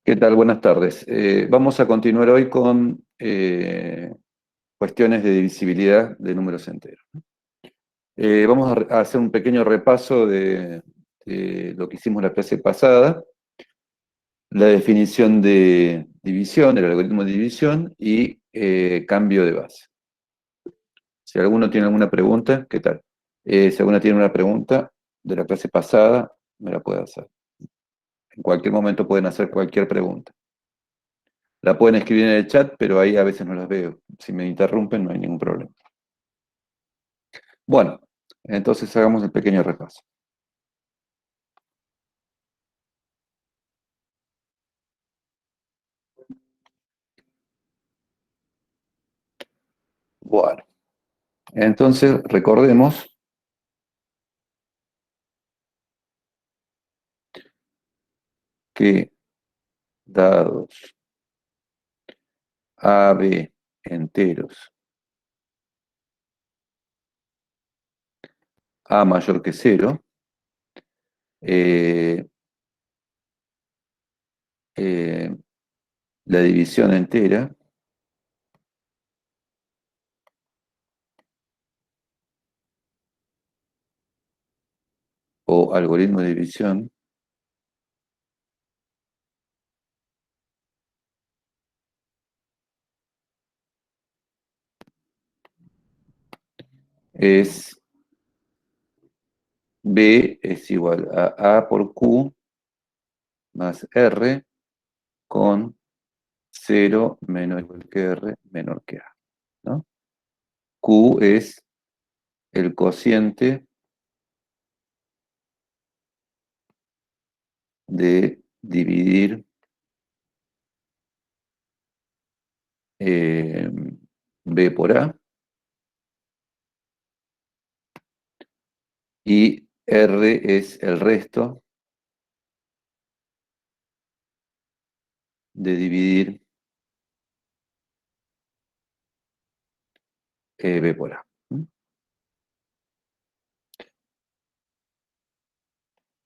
¿Qué tal? Buenas tardes. Vamos a continuar hoy con cuestiones de divisibilidad de números enteros. Vamos a hacer un pequeño repaso de lo que hicimos la clase pasada, la definición de división, el algoritmo de división y cambio de base. Si alguno tiene alguna pregunta, ¿qué tal? Si alguno tiene una pregunta de la clase pasada, me la puede hacer. En cualquier momento pueden hacer cualquier pregunta. La pueden escribir en el chat, pero ahí a veces no las veo. Si me interrumpen, no hay ningún problema. Bueno, entonces hagamos el pequeño repaso. Bueno, entonces recordemos que dados A, B enteros, A mayor que 0, eh, eh, la división entera o algoritmo de división es B es igual a A por Q más R con 0 menos igual que R menor que A, ¿no? Q es el cociente de dividir B por A y R es el resto de dividir B por A.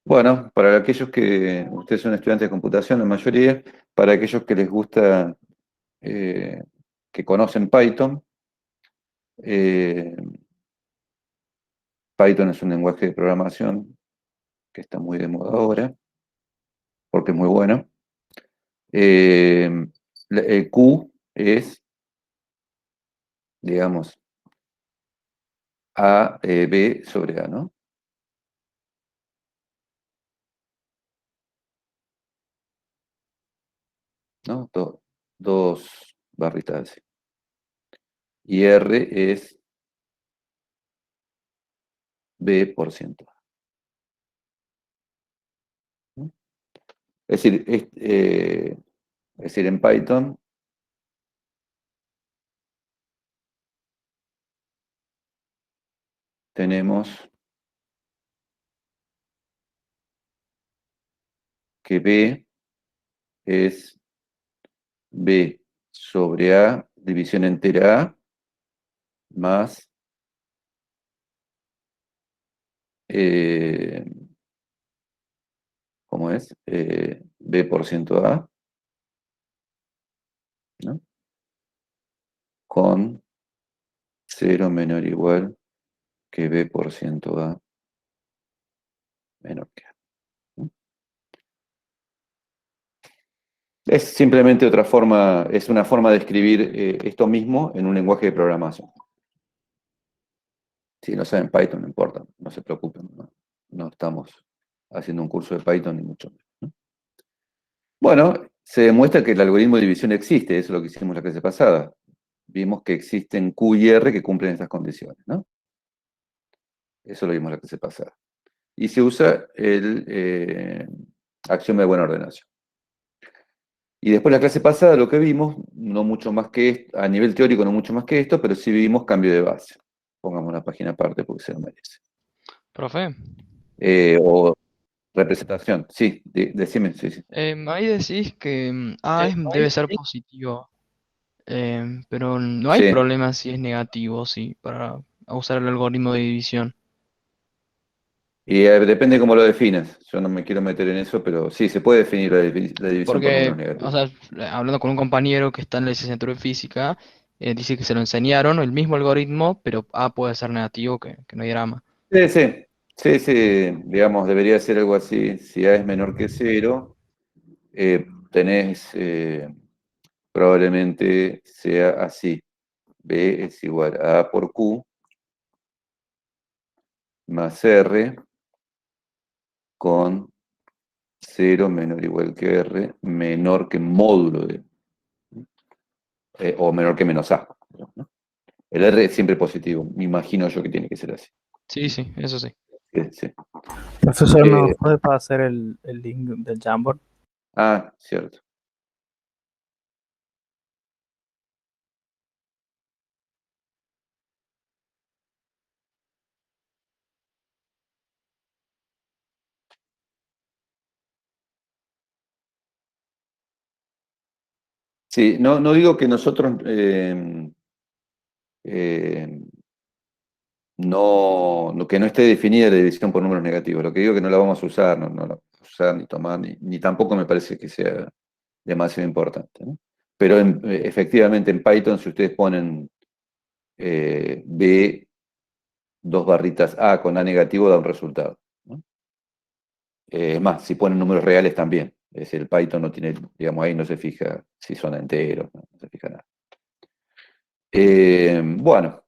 Bueno, para aquellos que, ustedes son estudiantes de computación, la mayoría, para aquellos que les gusta, eh, que conocen Python, eh, Python es un lenguaje de programación que está muy de moda ahora, porque es muy bueno. Eh, el Q es, digamos, A, B sobre A, ¿no? ¿No? Dos barritas así. Y R es B por ciento A. ¿No? Es decir, en Python tenemos que B es B sobre A, división entera A, más eh, ¿cómo es? B por ciento A, ¿no? Con 0 menor o igual que B por ciento A menor que A. ¿No? Es simplemente otra forma, es una forma de escribir esto mismo en un lenguaje de programación. Si no saben Python, no importa, no se preocupen, no estamos haciendo un curso de Python ni mucho menos, ¿no? Bueno, se demuestra que el algoritmo de división existe, eso es lo que hicimos la clase pasada. Vimos que existen Q y R que cumplen estas condiciones, ¿no? Eso lo vimos la clase pasada. Y se usa el axioma de buena ordenación. Y después la clase pasada lo que vimos, no mucho más que esto, a nivel teórico no mucho más que esto, pero sí vimos cambio de base. Pongamos la página aparte porque se lo merece. Profe, O representación, sí, decime, sí, sí. ahí decís que debe ser positivo, pero no hay Sí, problema si es negativo, sí, para usar el algoritmo de división. Y depende cómo lo definas. Yo no me quiero meter en eso, pero sí, se puede definir la división por números Porque, o negativos. sea, hablando con un compañero que está en la licenciatura en física, dice que se lo enseñaron, el mismo algoritmo, pero A puede ser negativo, que no hay drama. Sí, sí, sí, sí, digamos, debería ser algo así. Si A es menor que cero, tenés, probablemente sea así. B es igual a A por Q más R con cero menor o igual que R, menor que módulo de, o menor que menos A, ¿no? El R es siempre positivo, me imagino yo que tiene que ser así. Sí, sí, eso sí. Sí, sí. Profesor, ¿nos Eh, puede pasar el link del Jamboard? cierto. Sí, no, no digo que nosotros eh, que no esté definida la división por números negativos. Lo que digo es que no la vamos a usar, no la vamos a usar ni tomar, ni tampoco me parece que sea demasiado importante, ¿no? Pero efectivamente en Python, si ustedes ponen B, dos barritas A con A negativo, da un resultado, ¿no? Es más, si ponen números reales también. Es decir, el Python no tiene, digamos, ahí no se fija si son enteros, no se fija nada. Bueno,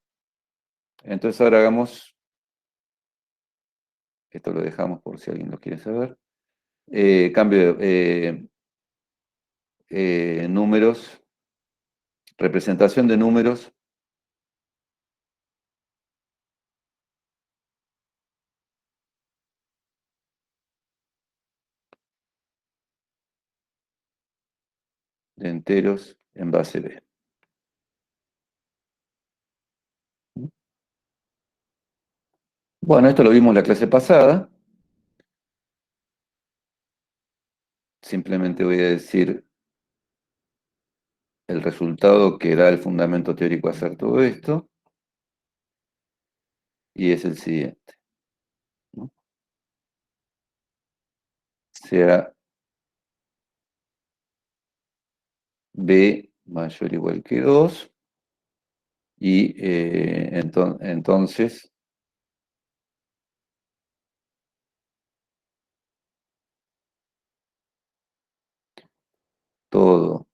entonces ahora hagamos, esto lo dejamos por si alguien lo quiere saber. Cambio de números, representación de números de enteros en base B. Bueno, esto lo vimos la clase pasada. Simplemente voy a decir el resultado que da el fundamento teórico a hacer todo esto, y es el siguiente, ¿no? Sea B mayor o igual que 2, y entonces todo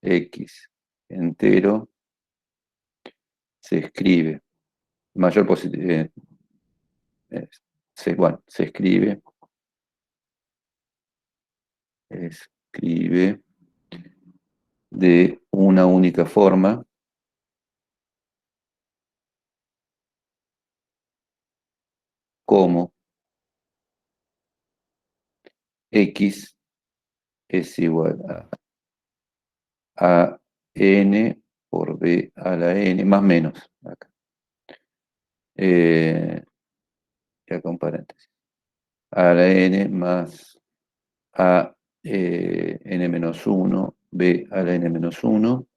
X entero se escribe, mayor positivo, bueno, escribe de una única forma como X es igual a N por B a la N, más menos, acá. Ya con paréntesis. A la N más a N menos 1, B a la N menos 1,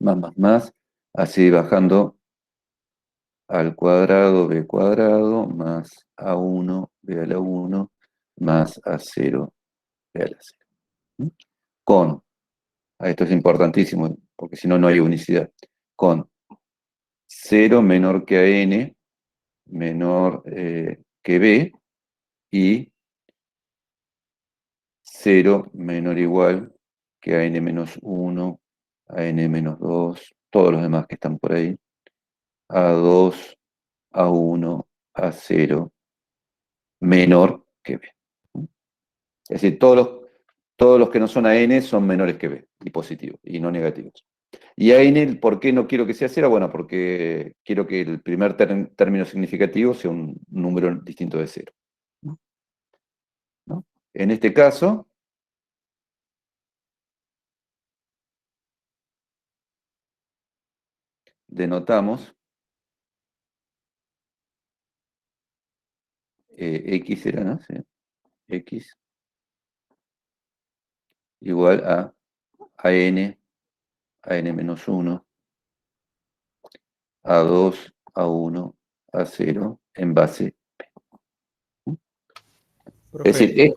más, así bajando al cuadrado, B cuadrado, más A1, B a la 1, más A0, B a la 0. ¿Mm? Con, esto es importantísimo, porque si no, no hay unicidad, con 0 menor que a N, menor que B, y 0 menor o igual que a N menos 1, a N menos 2, todos los demás que están por ahí, a 2, a 1, a 0, menor que B. Es decir, todos los que no son a n son menores que b, y positivos, y no negativos. Y a n, ¿por qué no quiero que sea 0? Bueno, porque quiero que el primer término significativo sea un número distinto de 0. ¿No? En este caso, denotamos x era, ¿no? Sí. X igual a n, a n menos 1, a 2, a 1, a 0, en base P. Es Profe, decir,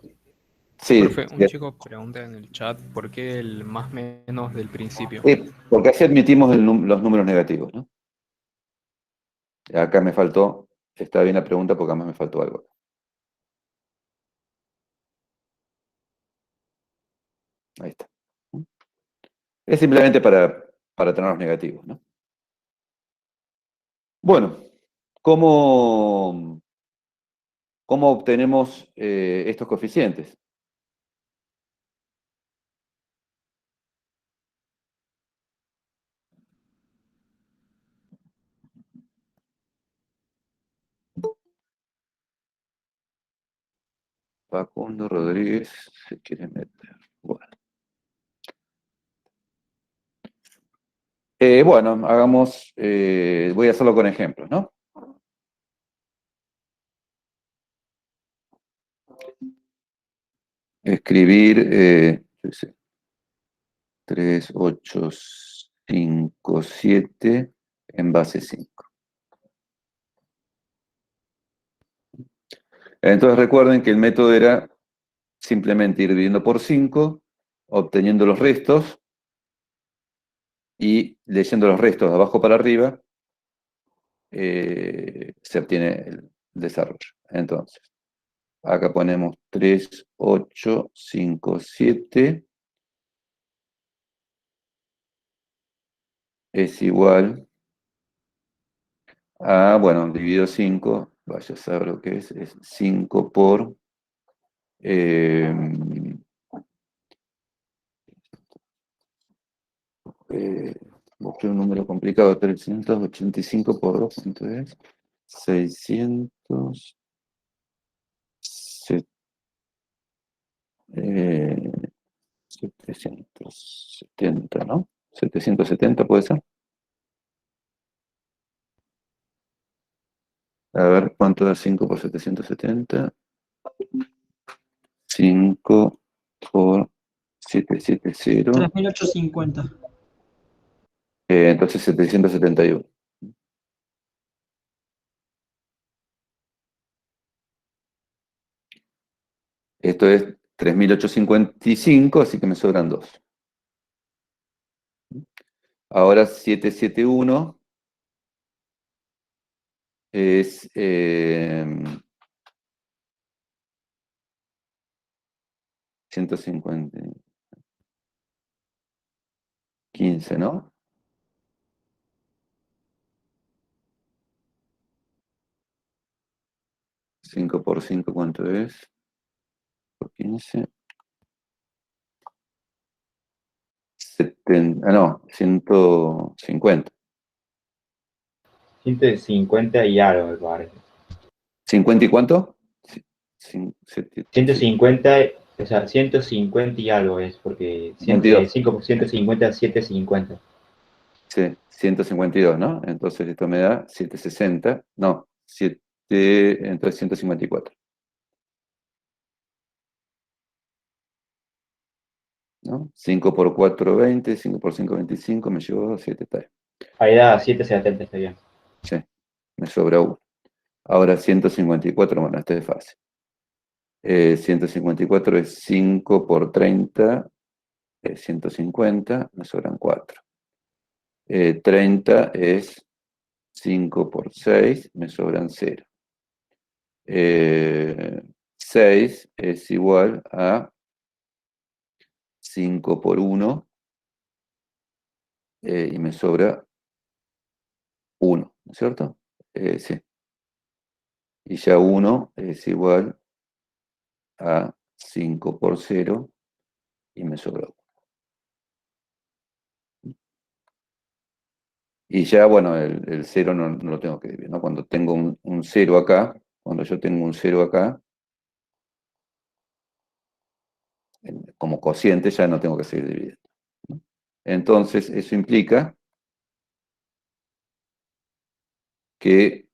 sí, profe, un chico pregunta en el chat por qué el más menos del principio. porque así admitimos los números negativos, ¿no? Acá me faltó, está bien la pregunta porque además me faltó algo. Ahí está. Es simplemente para tener los negativos, ¿no? Bueno, ¿cómo obtenemos estos coeficientes? Facundo Rodríguez se quiere meter. Bueno. Bueno, hagamos, voy a hacerlo con ejemplos, ¿no? Escribir, yo sé, 3, 8, 5, 7 en base 5. Entonces recuerden que el método era simplemente ir dividiendo por 5, obteniendo los restos y leyendo los restos de abajo para arriba, se obtiene el desarrollo. Entonces, acá ponemos 3, 8, 5, 7 es igual a, bueno, dividido 5, vaya a saber lo que es 5 por... busqué un número complicado, 385 por 2, ¿cuánto es? 600... 770, ¿no? 770 puede ser. A ver, ¿cuánto da 5 por 770? 5 por 770. 3850. Entonces 771. Esto es 3855, así que me sobran 2. Ahora 771 es 150. 15, ¿no? ¿5 por 5 cuánto es? Por 15. 70, no, 150. 150 y algo, me parece. ¿50 y cuánto? 150, o sea, 150 y algo es, porque 52. 5 por 150, 750. Sí, 152, ¿no? Entonces esto me da 760, no, entonces 154. ¿No? 5 por 4, 20, 5 por 5, 25, me llevo 7, está bien. Ahí da 770, está bien. Sí, me sobra 1. Ahora 154, bueno, este es fácil. 154 es 5 por 30, 150, me sobran 4. 30 es 5 por 6, me sobran 0. 6 es igual a 5 por 1 y me sobra 1, ¿no es cierto? Sí. Y ya 1 es igual a 5 por 0 y me sobra 1. Y ya, bueno, el 0 no lo tengo que dividir, ¿no? Cuando tengo un 0 acá, cuando yo tengo un 0 acá, como cociente ya no tengo que seguir dividiendo, ¿no? Entonces, eso implica que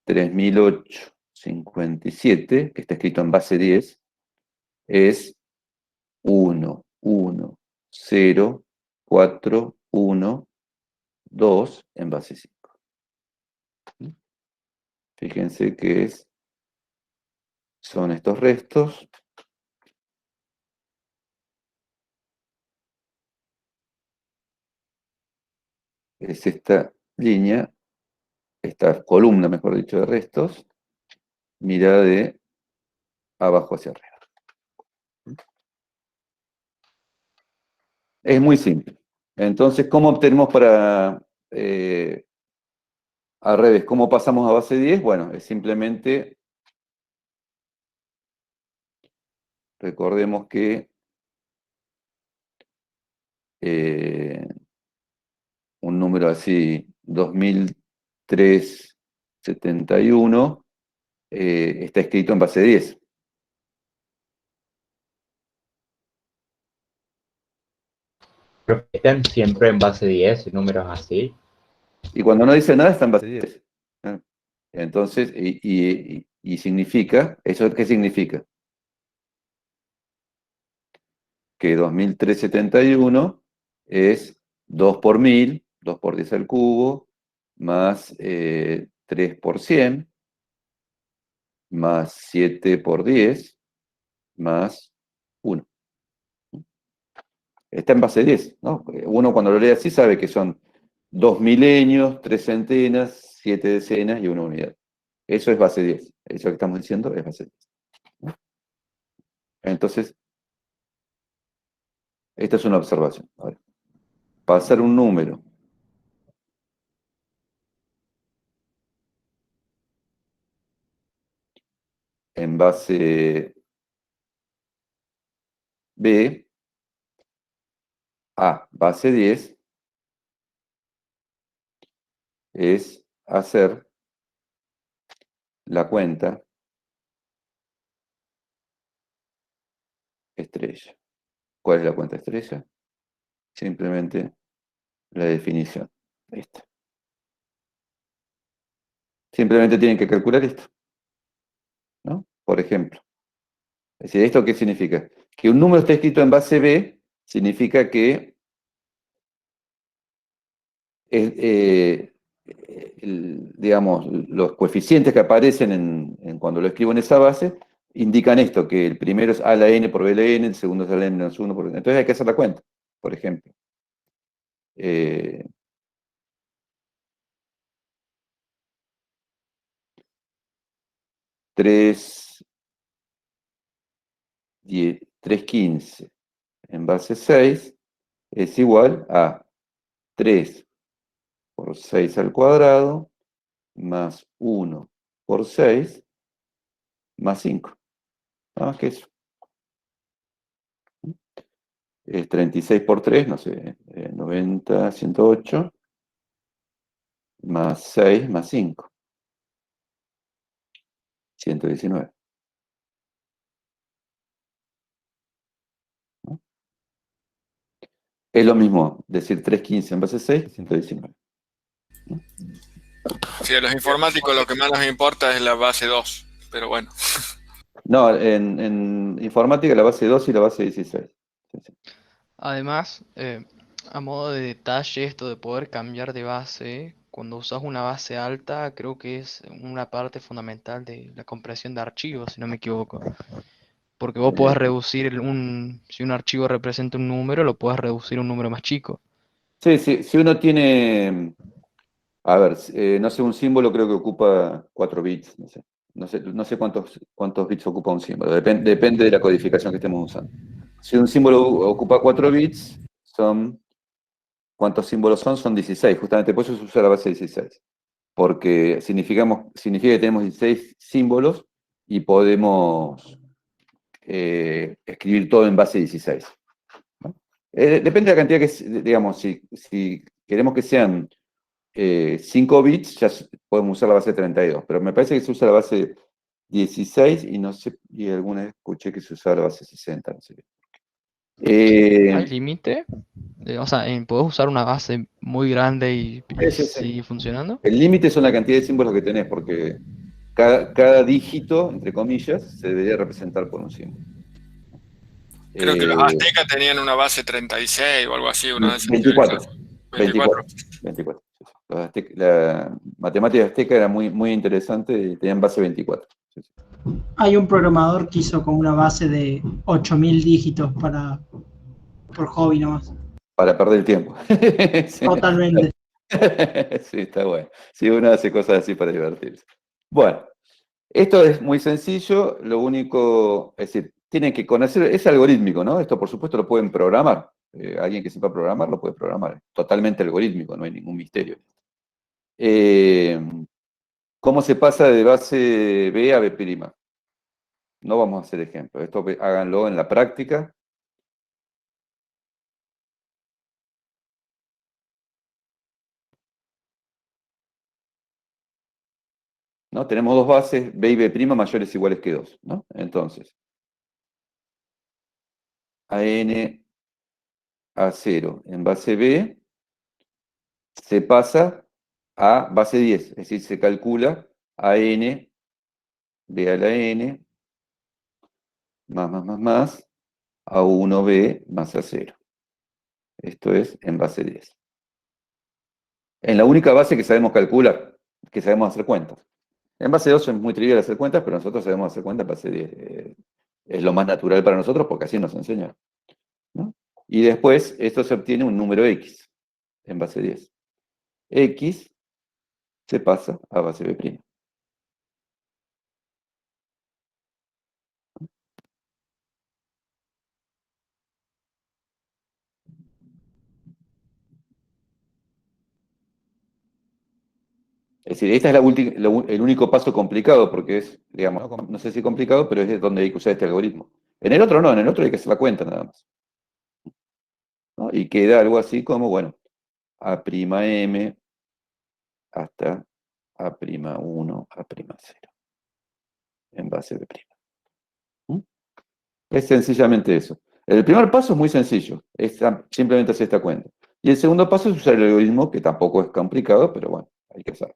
3008,57, que está escrito en base 10, es 1, 1, 0, 4, 1, 2 en base 5. Fíjense que es son estos restos. Es esta línea, esta columna, mejor dicho, de restos, mirada de abajo hacia arriba. Es muy simple. Entonces, ¿cómo obtenemos para... al revés, ¿cómo pasamos a base 10? Bueno, es simplemente... Recordemos que un número así, 2371, está escrito en base 10. Pero que estén siempre en base 10, números así. Y cuando no dice nada, está en base 10. ¿Ah? Entonces, y significa, ¿eso qué significa? Que 2371 es 2 por 1000, 2 por 10 al cubo, más 3 por 100, más 7 por 10, más 1. Está en base 10, ¿no? Uno cuando lo lee así sabe que son 2 milenios, 3 centenas, 7 decenas y 1 unidad. Eso es base 10. Eso que estamos diciendo es base 10. ¿No? Entonces, esta es una observación. A ver, pasar un número en base B a base 10 es hacer la cuenta estrella. ¿Cuál es la cuenta estrella? Simplemente la definición. Esta. Simplemente tienen que calcular esto, ¿no? Por ejemplo. Es decir, ¿esto qué significa? Que un número está escrito en base B significa que digamos, los coeficientes que aparecen cuando lo escribo en esa base indican esto, que el primero es a la n por b a la n, el segundo es a la n menos 1 por... Entonces hay que hacer la cuenta, por ejemplo. 315 en base 6 es igual a 3 por 6 al cuadrado más 1 por 6 más 5. Nada más que eso. Es 36 por 3, no sé, 90, 108, más 6, más 5. 119. ¿No? Es lo mismo decir 315 en base 6 que 119. ¿No? Sí, a los informáticos lo que más nos importa es la base 2, pero bueno. No, en informática la base 2 y la base 16. Sí, sí. Además, a modo de detalle, esto de poder cambiar de base, cuando usas una base alta, creo que es una parte fundamental de la compresión de archivos, si no me equivoco. Porque vos podés reducir si un archivo representa un número, lo podés reducir a un número más chico. Sí, sí, si uno tiene, a ver, no sé, un símbolo creo que ocupa 4 bits, no sé cuántos bits ocupa un símbolo, depende de la codificación que estemos usando. Si un símbolo ocupa 4 bits, ¿cuántos símbolos son? Son 16, justamente por eso se usa la base 16. Porque significa que tenemos 16 símbolos y podemos escribir todo en base 16. ¿No? Depende de la cantidad que, digamos, si queremos que sean 5 bits, ya podemos usar la base 32, pero me parece que se usa la base 16 y no sé, y alguna vez escuché que se usaba la base 60, no sé qué. ¿Hay límite? O sea, ¿podés usar una base muy grande y Sí. sigue funcionando? El límite son la cantidad de símbolos que tenés, porque cada dígito, entre comillas, se debería representar por un símbolo. Creo que los aztecas tenían una base 36 o algo así. Una 24. 24. 24. La matemática azteca era muy, muy interesante y tenían base 24. hay un programador que hizo como una base de 8000 dígitos por hobby nomás. Para perder el tiempo. Sí. Totalmente. Sí, está bueno. Sí, uno hace cosas así para divertirse. Bueno, esto es muy sencillo, lo único, es decir, tienen que conocer, es algorítmico, ¿no? Esto por supuesto lo pueden programar. Alguien que sepa programar lo puede programar. Es totalmente algorítmico, no hay ningún misterio. ¿Cómo se pasa de base B a B'? No vamos a hacer ejemplo. Esto háganlo en la práctica. ¿No? Tenemos dos bases, B y B' mayores o iguales que 2, ¿no? Entonces, AN a 0 en base B se pasa a base 10, es decir, se calcula AN, B a la N, más, a 1B más a 0. Esto es en base 10. En la única base que sabemos calcular, que sabemos hacer cuentas. En base 2 es muy trivial hacer cuentas, pero nosotros sabemos hacer cuentas en base 10. Es lo más natural para nosotros porque así nos enseñaron, ¿no? Y después esto se obtiene un número X en base 10. X se pasa a base B'. Es decir, este es el único paso complicado, porque es, digamos, no sé si complicado, pero es donde hay que usar este algoritmo. En el otro no, en el otro hay que hacer la cuenta nada más, ¿no? Y queda algo así como, bueno, A'M hasta A'M1, A'M0, en base B'. ¿Mm? Es sencillamente eso. El primer paso es muy sencillo, es simplemente hacer esta cuenta. Y el segundo paso es usar el algoritmo, que tampoco es complicado, pero bueno, hay que hacerlo.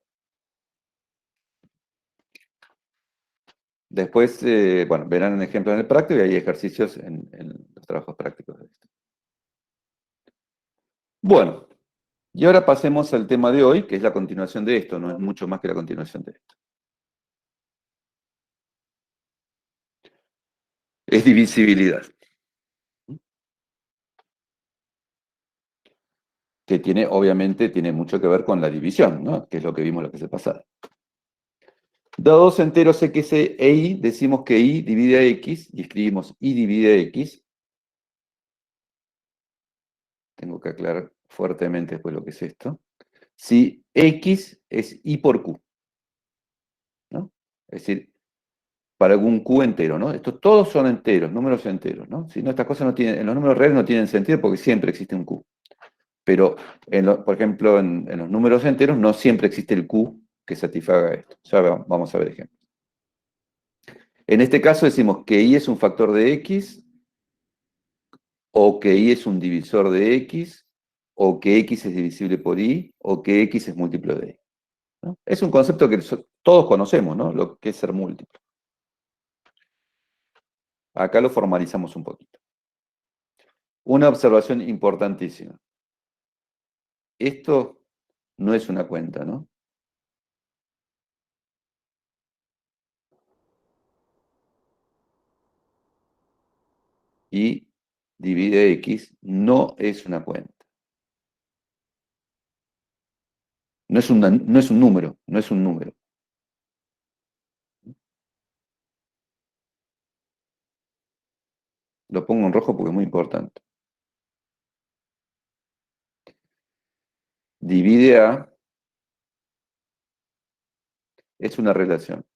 Después, bueno, verán un ejemplo en el práctico y hay ejercicios en los trabajos prácticos de esto. Bueno, y ahora pasemos al tema de hoy, que es la continuación de esto, no es mucho más que la continuación de esto. Es divisibilidad. Que tiene, obviamente, tiene mucho que ver con la división, ¿no? Que es lo que vimos la clase pasada. Dados dos enteros x e y, decimos que y divide a x, y escribimos y divide a x. Tengo que aclarar fuertemente después lo que es esto. Si x es y por q, ¿no? Es decir, para algún q entero, ¿no? Estos todos son enteros, números enteros, ¿no? Si no, estas cosas no tienen, en los números reales no tienen sentido porque siempre existe un q. Pero, por ejemplo, en los números enteros no siempre existe el q que satisfaga esto. Ya vamos a ver ejemplos. En este caso decimos que y es un factor de x, o que y es un divisor de x, o que x es divisible por y, o que x es múltiplo de y, ¿no? Es un concepto que todos conocemos, ¿no? Lo que es ser múltiplo. Acá lo formalizamos un poquito. Una observación importantísima. Esto no es una cuenta, ¿no? Y divide x no es una cuenta. No es un número, no es un número. Lo pongo en rojo porque es muy importante. Divide a es una relación.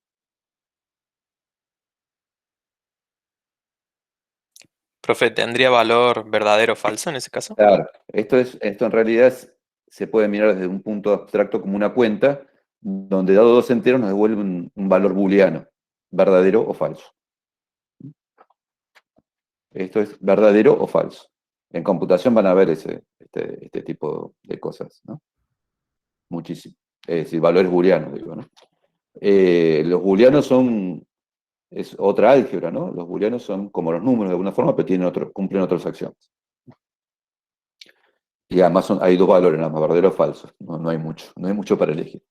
Profe, ¿tendría valor verdadero o falso en ese caso? Claro, esto en realidad se puede mirar desde un punto abstracto como una cuenta, donde dado dos enteros nos devuelve un valor booleano, verdadero o falso. Esto es verdadero o falso. En computación van a ver este tipo de cosas, ¿no? Muchísimo. Es decir, valores booleanos, digo, ¿no? Los booleanos es otra álgebra, ¿no? Los booleanos son como los números de alguna forma, pero cumplen otras acciones. Y además hay dos valores, nada más, verdadero o falso. No hay mucho para elegir.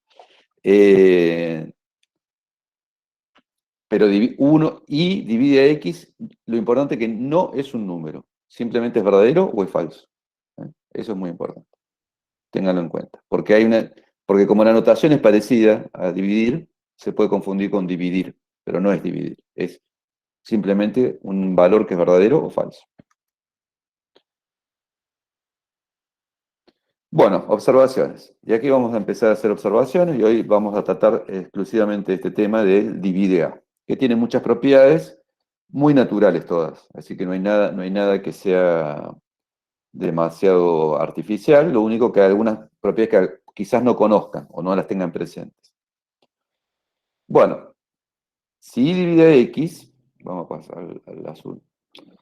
Pero 1 y divide a x, lo importante es que no es un número. Simplemente es verdadero o es falso. Eso es muy importante. Ténganlo en cuenta. Porque como la notación es parecida a dividir, se puede confundir con dividir, pero no es dividir. Es simplemente un valor que es verdadero o falso. Bueno, observaciones. Y aquí vamos a empezar a hacer observaciones y hoy vamos a tratar exclusivamente este tema del divide A, que tiene muchas propiedades muy naturales todas, así que no hay nada que sea demasiado artificial, lo único que hay algunas propiedades que quizás no conozcan o no las tengan presentes. Bueno, si I divide X, vamos a pasar al azul,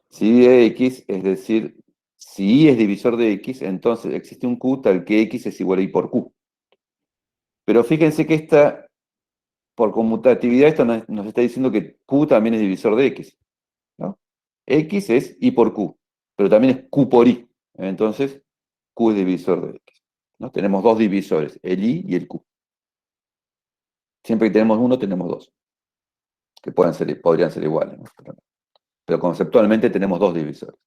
si I divide X, es decir, si I es divisor de X, entonces existe un Q tal que X es igual a I por Q. Pero fíjense que por conmutatividad, esto nos está diciendo que Q también es divisor de X, ¿no? X es I por Q, pero también es Q por I. Entonces, Q es divisor de X, ¿no? Tenemos dos divisores, el I y el Q. Siempre que tenemos uno, tenemos dos, que podrían ser iguales, ¿no? Pero conceptualmente tenemos dos divisores.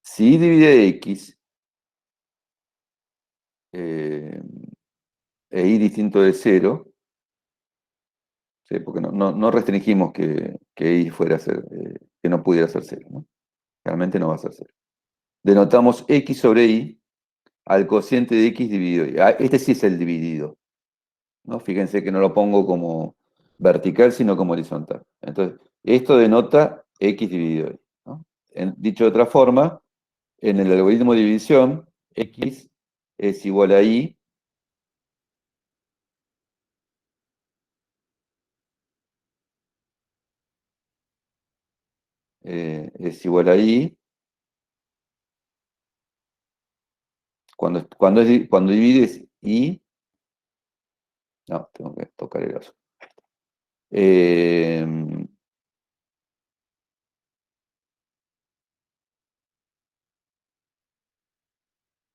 Si I divide X, e I distinto de 0, ¿sí? Porque no restringimos que I fuera a ser, que no pudiera ser 0, ¿no? Realmente no va a ser 0. Denotamos X sobre I al cociente de X dividido I. Este sí es el dividido, ¿no? Fíjense que no lo pongo como vertical, sino como horizontal. Entonces, esto denota X dividido I, ¿no? Dicho de otra forma, en el algoritmo de división, X es igual a I es igual a I cuando divides I, no, tengo que tocar el azul.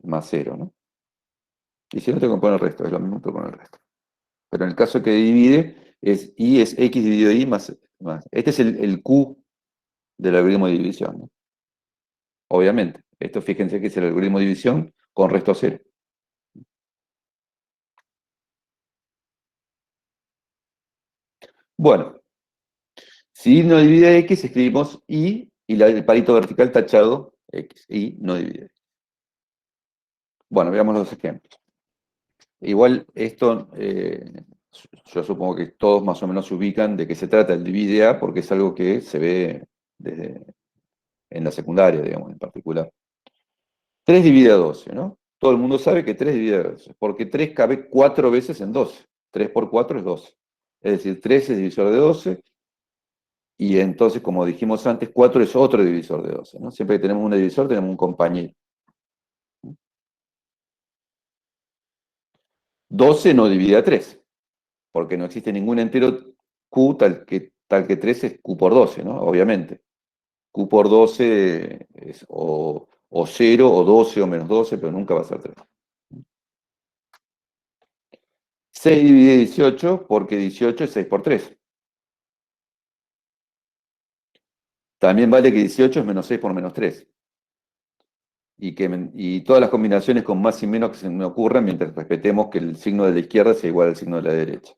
Más 0, ¿no? Y si no, tengo que poner el resto, es lo mismo que con el resto. Pero en el caso que divide, I es X dividido I más. Este es el Q del algoritmo de división, ¿no? Obviamente. Esto fíjense que es el algoritmo de división con resto 0. Bueno, si I no divide X, escribimos I y el palito vertical tachado X. I no divide X. Bueno, veamos los ejemplos. Igual esto, yo supongo que todos más o menos se ubican de qué se trata el divide A, porque es algo que se ve en la secundaria, digamos, en particular. 3 divide a 12, ¿no? Todo el mundo sabe que 3 divide a 12, porque 3 cabe 4 veces en 12. 3 por 4 es 12. Es decir, 3 es divisor de 12, y entonces, como dijimos antes, 4 es otro divisor de 12, ¿no? Siempre que tenemos un divisor, tenemos un compañero. 12 no divide a 3, porque no existe ningún entero Q tal que 3 es Q por 12, ¿no? Obviamente. Q por 12 es o 0, o 12, o menos 12, pero nunca va a ser 3. 6 divide 18, porque 18 es 6 por 3. También vale que 18 es menos 6 por menos 3. Y todas las combinaciones con más y menos que se me ocurran mientras respetemos que el signo de la izquierda sea igual al signo de la derecha,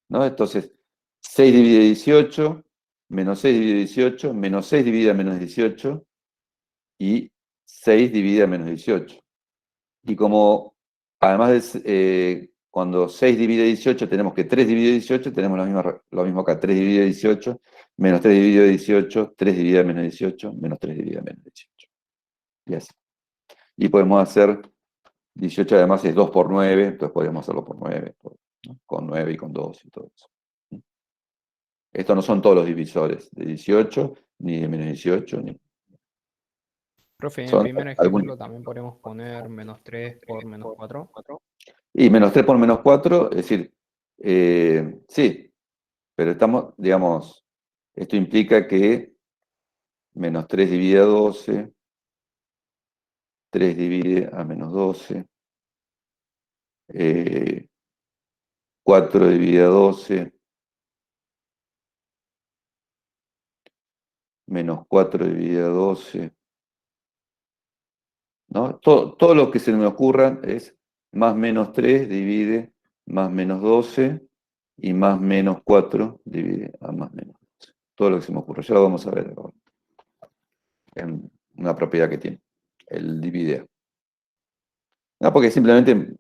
¿no? Entonces, 6 divide 18, menos 6 divide 18, menos 6 divide a menos 18, y 6 divide a menos 18. Y como, además cuando 6 divide 18 tenemos que 3 divide 18, tenemos lo mismo acá, 3 divide 18, menos 3 divide 18, 3 divide a menos 18, menos 3 divide a menos 18. Y así. Y podemos hacer, 18 además es 2 por 9, entonces podríamos hacerlo por 9, ¿no? Con 9 y con 2 y todo eso. Estos no son todos los divisores de 18, ni de menos 18, ni... Profe, en el Son primer ejemplo también podemos poner menos 3 por menos 4. Y menos 3 por menos 4, es decir, sí, pero estamos, digamos, esto implica que menos 3 divide a 12, 3 divide a menos 12, 4 divide a 12, menos 4 dividido a 12, ¿no? Todo lo que se me ocurra es más menos 3 divide más menos 12 y más menos 4 divide a más menos 12. Todo lo que se me ocurra, ya lo vamos a ver ahora. En una propiedad que tiene, el divide. No, porque simplemente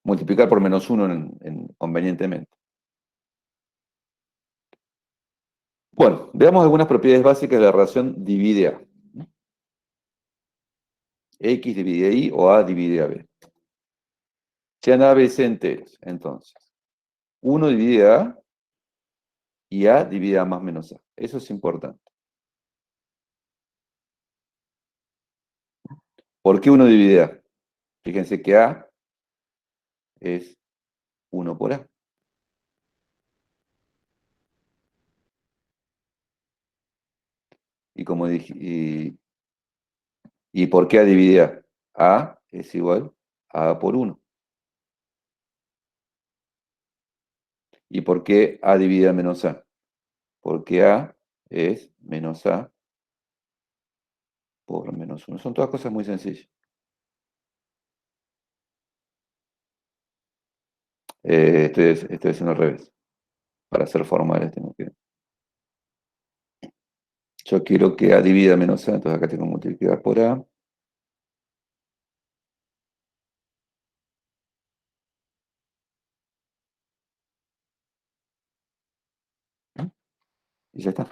multiplicar por menos 1 convenientemente. Bueno, veamos algunas propiedades básicas de la relación divide A. X divide Y o A divide a B. Sean A, B, C enteros. Entonces, 1 divide A y A divide A más menos A. Eso es importante. ¿Por qué 1 divide A? Fíjense que A es 1 por A. Y como dije, ¿y por qué A divide A? A es igual a A por 1. ¿Y por qué A divide A menos A? Porque A es menos A por menos 1. Son todas cosas muy sencillas. Estoy haciendo al revés. Para ser formales tengo que... Yo quiero que A divida menos A, entonces acá tengo que multiplicar por A. Y ya está.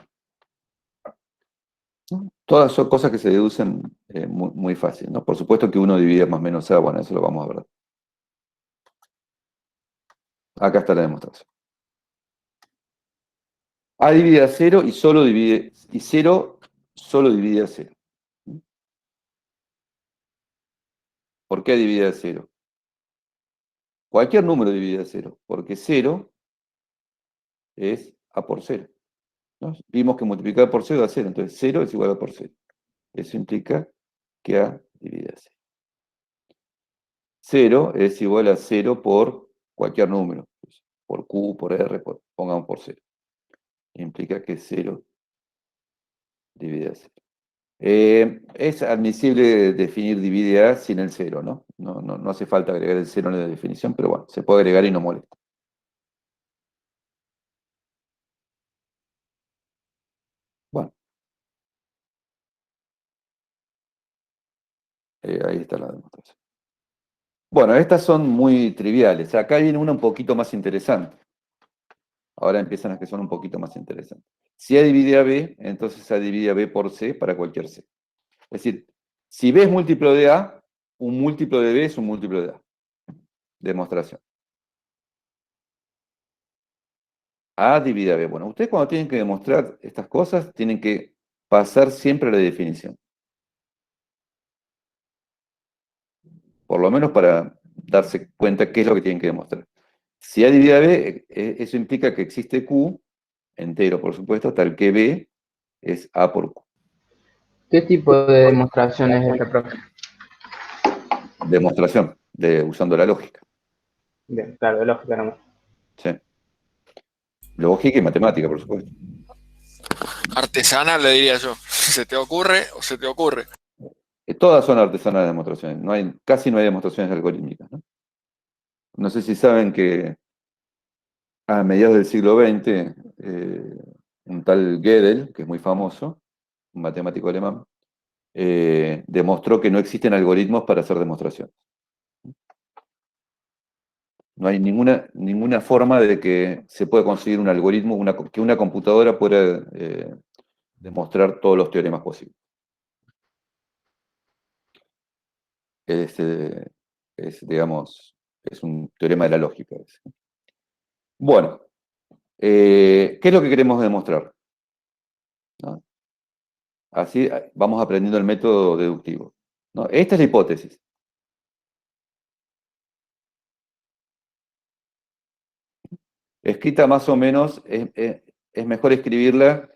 ¿No? Todas son cosas que se deducen muy, muy fácil, ¿no? Por supuesto que 1 divide más menos A, bueno, eso lo vamos a ver. Acá está la demostración. A divide a 0 y 0 solo divide a 0. ¿Por qué divide a 0? Cualquier número divide a 0, porque 0 es A por 0, ¿no? Vimos que multiplicar por 0 da 0, entonces 0 es igual a por 0. Eso implica que A divide a 0. 0 es igual a 0 por cualquier número, por Q, por R, pongamos por 0. Implica que 0 divide a 0. Es admisible definir divide A sin el 0, ¿no? No hace falta agregar el 0 en la definición, pero bueno, se puede agregar y no molesta. Bueno, ahí está la demostración. Bueno, estas son muy triviales. Acá viene una un poquito más interesante. Ahora empiezan las que son un poquito más interesantes. Si A divide a B, entonces A divide a B por C para cualquier C. Es decir, si B es múltiplo de A, un múltiplo de B es un múltiplo de A. Demostración. A divide a B. Bueno, ustedes cuando tienen que demostrar estas cosas, tienen que pasar siempre a la definición. Por lo menos para darse cuenta qué es lo que tienen que demostrar. Si A divide a B, eso implica que existe Q, entero por supuesto, tal que B es A por Q. ¿Qué tipo de demostración es esta, profe? Demostración, usando la lógica. Bien, claro, de lógica nomás. ¿Sí? Lógica y matemática, por supuesto. Artesana le diría yo. ¿Se te ocurre o se te ocurre? Todas son artesanas de demostraciones. Casi no hay demostraciones algorítmicas, ¿no? No sé si saben que a mediados del siglo XX, un tal Gödel, que es muy famoso, un matemático alemán, demostró que no existen algoritmos para hacer demostraciones. No hay ninguna forma de que se pueda conseguir un algoritmo, que una computadora pueda demostrar todos los teoremas posibles. Digamos, es un teorema de la lógica. Bueno, ¿qué es lo que queremos demostrar? ¿No? Así vamos aprendiendo el método deductivo, ¿no? Esta es la hipótesis. Escrita más o menos, es mejor escribirla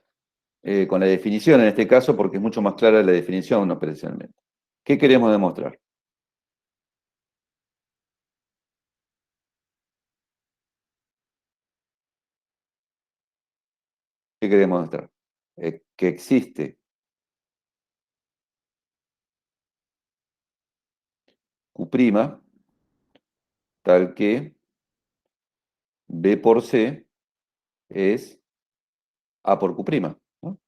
con la definición en este caso, porque es mucho más clara la definición operacionalmente. ¿Qué queremos demostrar? ¿Qué queremos demostrar? que existe Q', tal que B por C es A por Q', ¿no?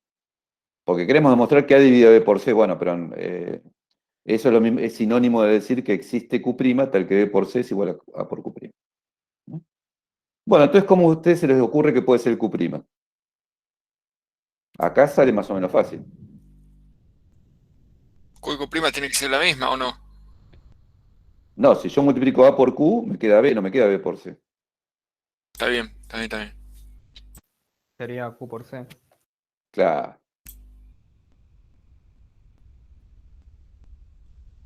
Porque queremos demostrar que A dividido B por C, bueno, pero eso es, lo mismo, es sinónimo de decir que existe Q', tal que B por C es igual a por Q', ¿no? Bueno, entonces, ¿cómo a ustedes se les ocurre que puede ser Q'? Acá sale más o menos fácil. Q y Q' tiene que ser la misma, ¿o no? No, si yo multiplico A por Q, me queda B, no me queda B por C. Está bien, está bien, está bien. Sería Q por C. Claro.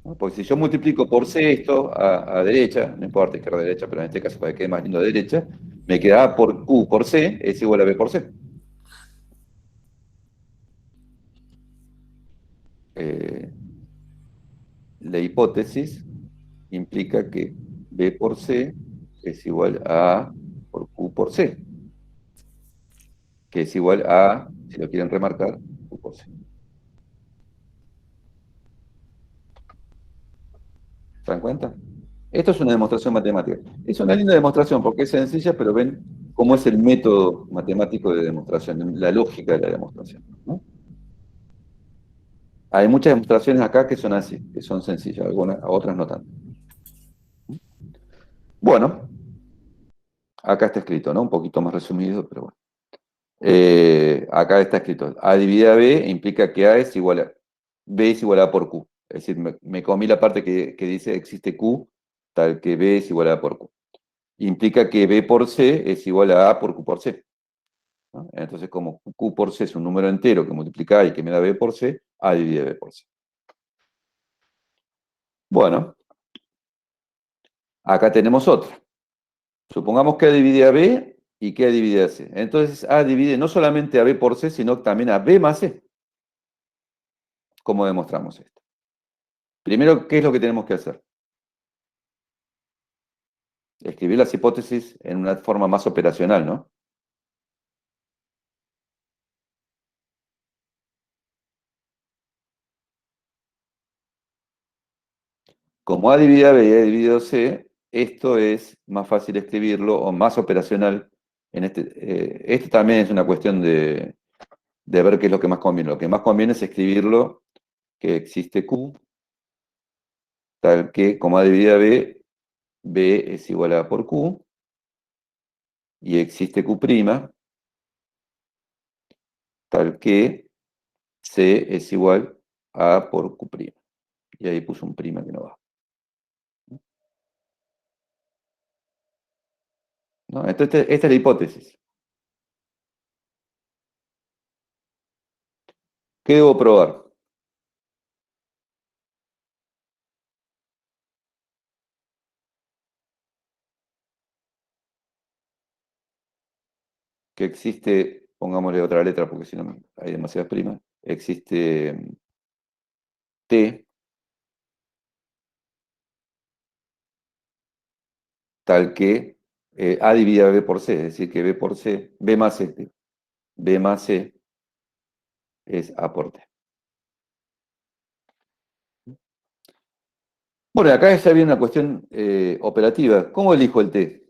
¿No? Porque si yo multiplico por C esto a derecha, no importa izquierda o derecha, pero en este caso para que quede más lindo a derecha, me queda A por Q por C es igual a B por C. La hipótesis implica que B por C es igual a A por Q por C, que es igual a, si lo quieren remarcar, Q por C. ¿Se dan cuenta? Esto es una demostración matemática. Es una linda demostración porque es sencilla, pero ven cómo es el método matemático de demostración, la lógica de la demostración, ¿no? Hay muchas demostraciones acá que son así, que son sencillas, algunas, otras no tanto. Bueno, acá está escrito, ¿no? Un poquito más resumido, pero bueno. Acá está escrito, A dividida B implica que A es igual a, B es igual a por Q. Es decir, me comí la parte que dice existe Q, tal que B es igual a por Q. Implica que B por C es igual a A por Q por C, ¿no? Entonces, como Q por C es un número entero que multiplica A y que me da B por C, A divide B por C. Bueno, acá tenemos otra. Supongamos que A divide a B y que A divide a C. Entonces, A divide no solamente a B por C, sino también a B más C. ¿Cómo demostramos esto? Primero, ¿qué es lo que tenemos que hacer? Escribir las hipótesis en una forma más operacional, ¿no? Como A divide a B y A dividido C, esto es más fácil escribirlo o más operacional. Esto también es una cuestión de ver qué es lo que más conviene. Lo que más conviene es escribirlo que existe Q, tal que como A dividido a B, B es igual a A por Q, y existe Q', tal que C es igual a A por Q'. Y ahí puse un prima que no va, ¿no? Entonces, esta es la hipótesis. ¿Qué debo probar? Que existe, pongámosle otra letra porque si no hay demasiadas primas, existe T, tal que A dividida B por C, es decir, que B por C, B más C, B más C es A por T. Bueno, acá ya viene una cuestión operativa. ¿Cómo elijo el T?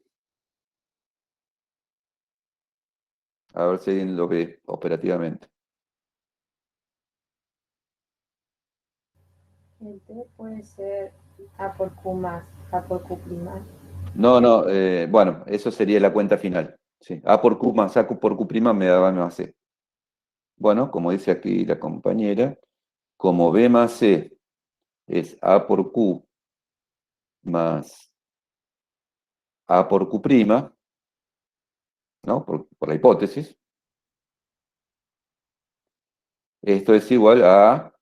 A ver si alguien lo ve operativamente. El T puede ser A por Q más A por Q'. No, no, bueno, eso sería la cuenta final. Sí, A por Q más A por Q' me da B más C. Bueno, como dice aquí la compañera, como B más C es A por Q más A por Q', ¿no? Por la hipótesis, esto es igual a A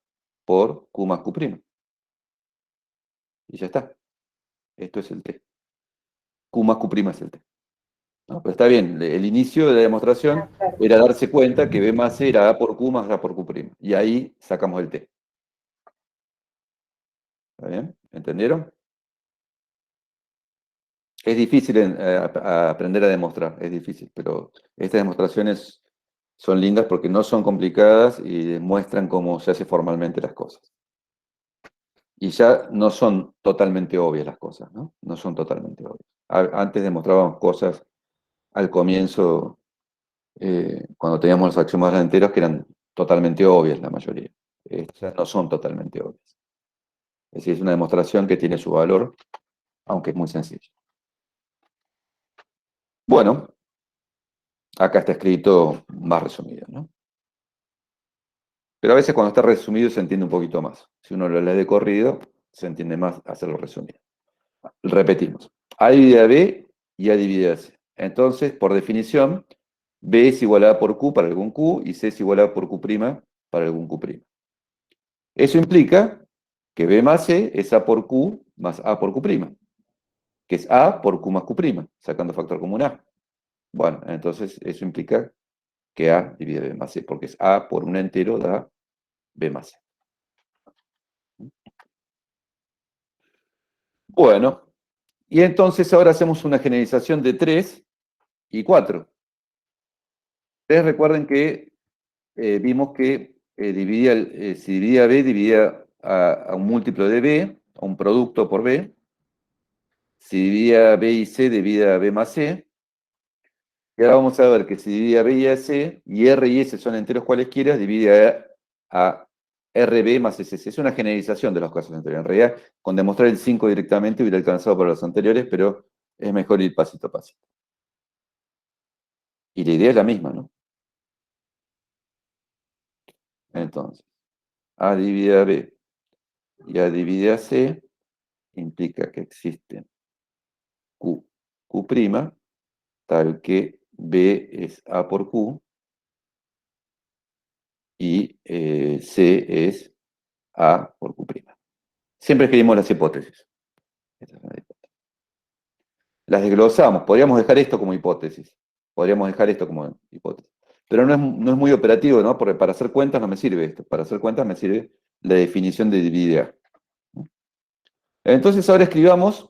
por Q más Q'. Y ya está. Esto es el T. Q más Q' es el T. ¿No? Pero está bien, el inicio de la demostración era darse cuenta que B más C era A por Q más A por Q'. Y ahí sacamos el T. ¿Está bien? ¿Entendieron? Es difícil aprender a demostrar, es difícil, pero estas demostraciones son lindas porque no son complicadas y demuestran cómo se hace formalmente las cosas. Y ya no son totalmente obvias las cosas, ¿no? No son totalmente obvias. Antes demostrábamos cosas al comienzo, cuando teníamos los axiomas enteros, que eran totalmente obvias la mayoría. Estas no son totalmente obvias. Es decir, es una demostración que tiene su valor, aunque es muy sencillo. Bueno, acá está escrito más resumido, ¿no? Pero a veces cuando está resumido se entiende un poquito más. Si uno lo lee de corrido, se entiende más hacerlo resumido. Repetimos. A dividida B y A dividida C. Entonces, por definición, B es igual a A por Q para algún Q y C es igual a A por Q' para algún Q'. Eso implica que B más C es A por Q más A por Q', que es A por Q más Q', sacando factor común A. Bueno, entonces eso implica que A divide B más C, porque es A por un entero da B más C. Bueno, y entonces ahora hacemos una generalización de 3 y 4. Ustedes recuerden que vimos que si dividía B, dividía a un múltiplo de B, a un producto por B. Si dividía B y C, dividía B más C. Y ahora vamos a ver que si dividía B y a C, y R y S son enteros cualesquiera, divide a RB más SC. Es una generalización de los casos anteriores. En realidad, con demostrar el 5 directamente hubiera alcanzado para los anteriores, pero es mejor ir pasito a pasito. Y la idea es la misma, ¿no? Entonces, A dividida B y A dividida C implica que existen Q, Q', tal que B es A por Q y C es A por Q'. Siempre escribimos las hipótesis. Esta es una hipótesis. Las desglosamos. Podríamos dejar esto como hipótesis. Podríamos dejar esto como hipótesis. Pero no es muy operativo, ¿no? Porque para hacer cuentas no me sirve esto. Para hacer cuentas me sirve la definición de dividir. Entonces ahora escribamos,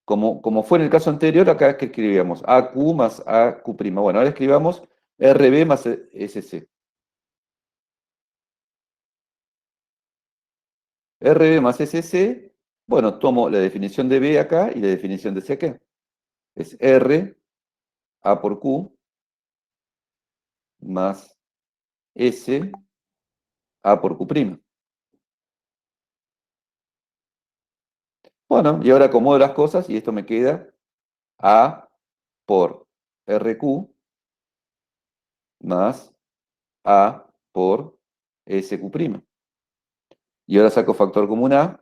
como fue en el caso anterior, acá que escribíamos AQ más AQ'. Bueno, ahora escribamos RB más SC. RB más SC, bueno, tomo la definición de B acá y la definición de C acá. Es R, A por Q, más S, A por Q'. Bueno, y ahora acomodo las cosas y esto me queda A por RQ más A por SQ'. Y ahora saco factor común A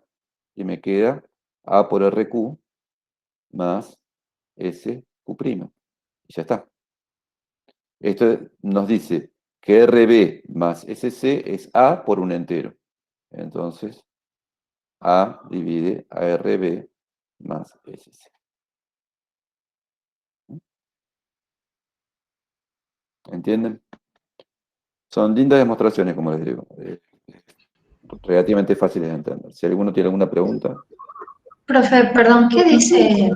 y me queda A por RQ más SQ'. Y ya está. Esto nos dice que RB más SC es A por un entero. Entonces, A divide a RB más SC. ¿Entienden? Son lindas demostraciones, como les digo. Relativamente fáciles de entender. Si alguno tiene alguna pregunta. Profe, perdón, ¿qué dice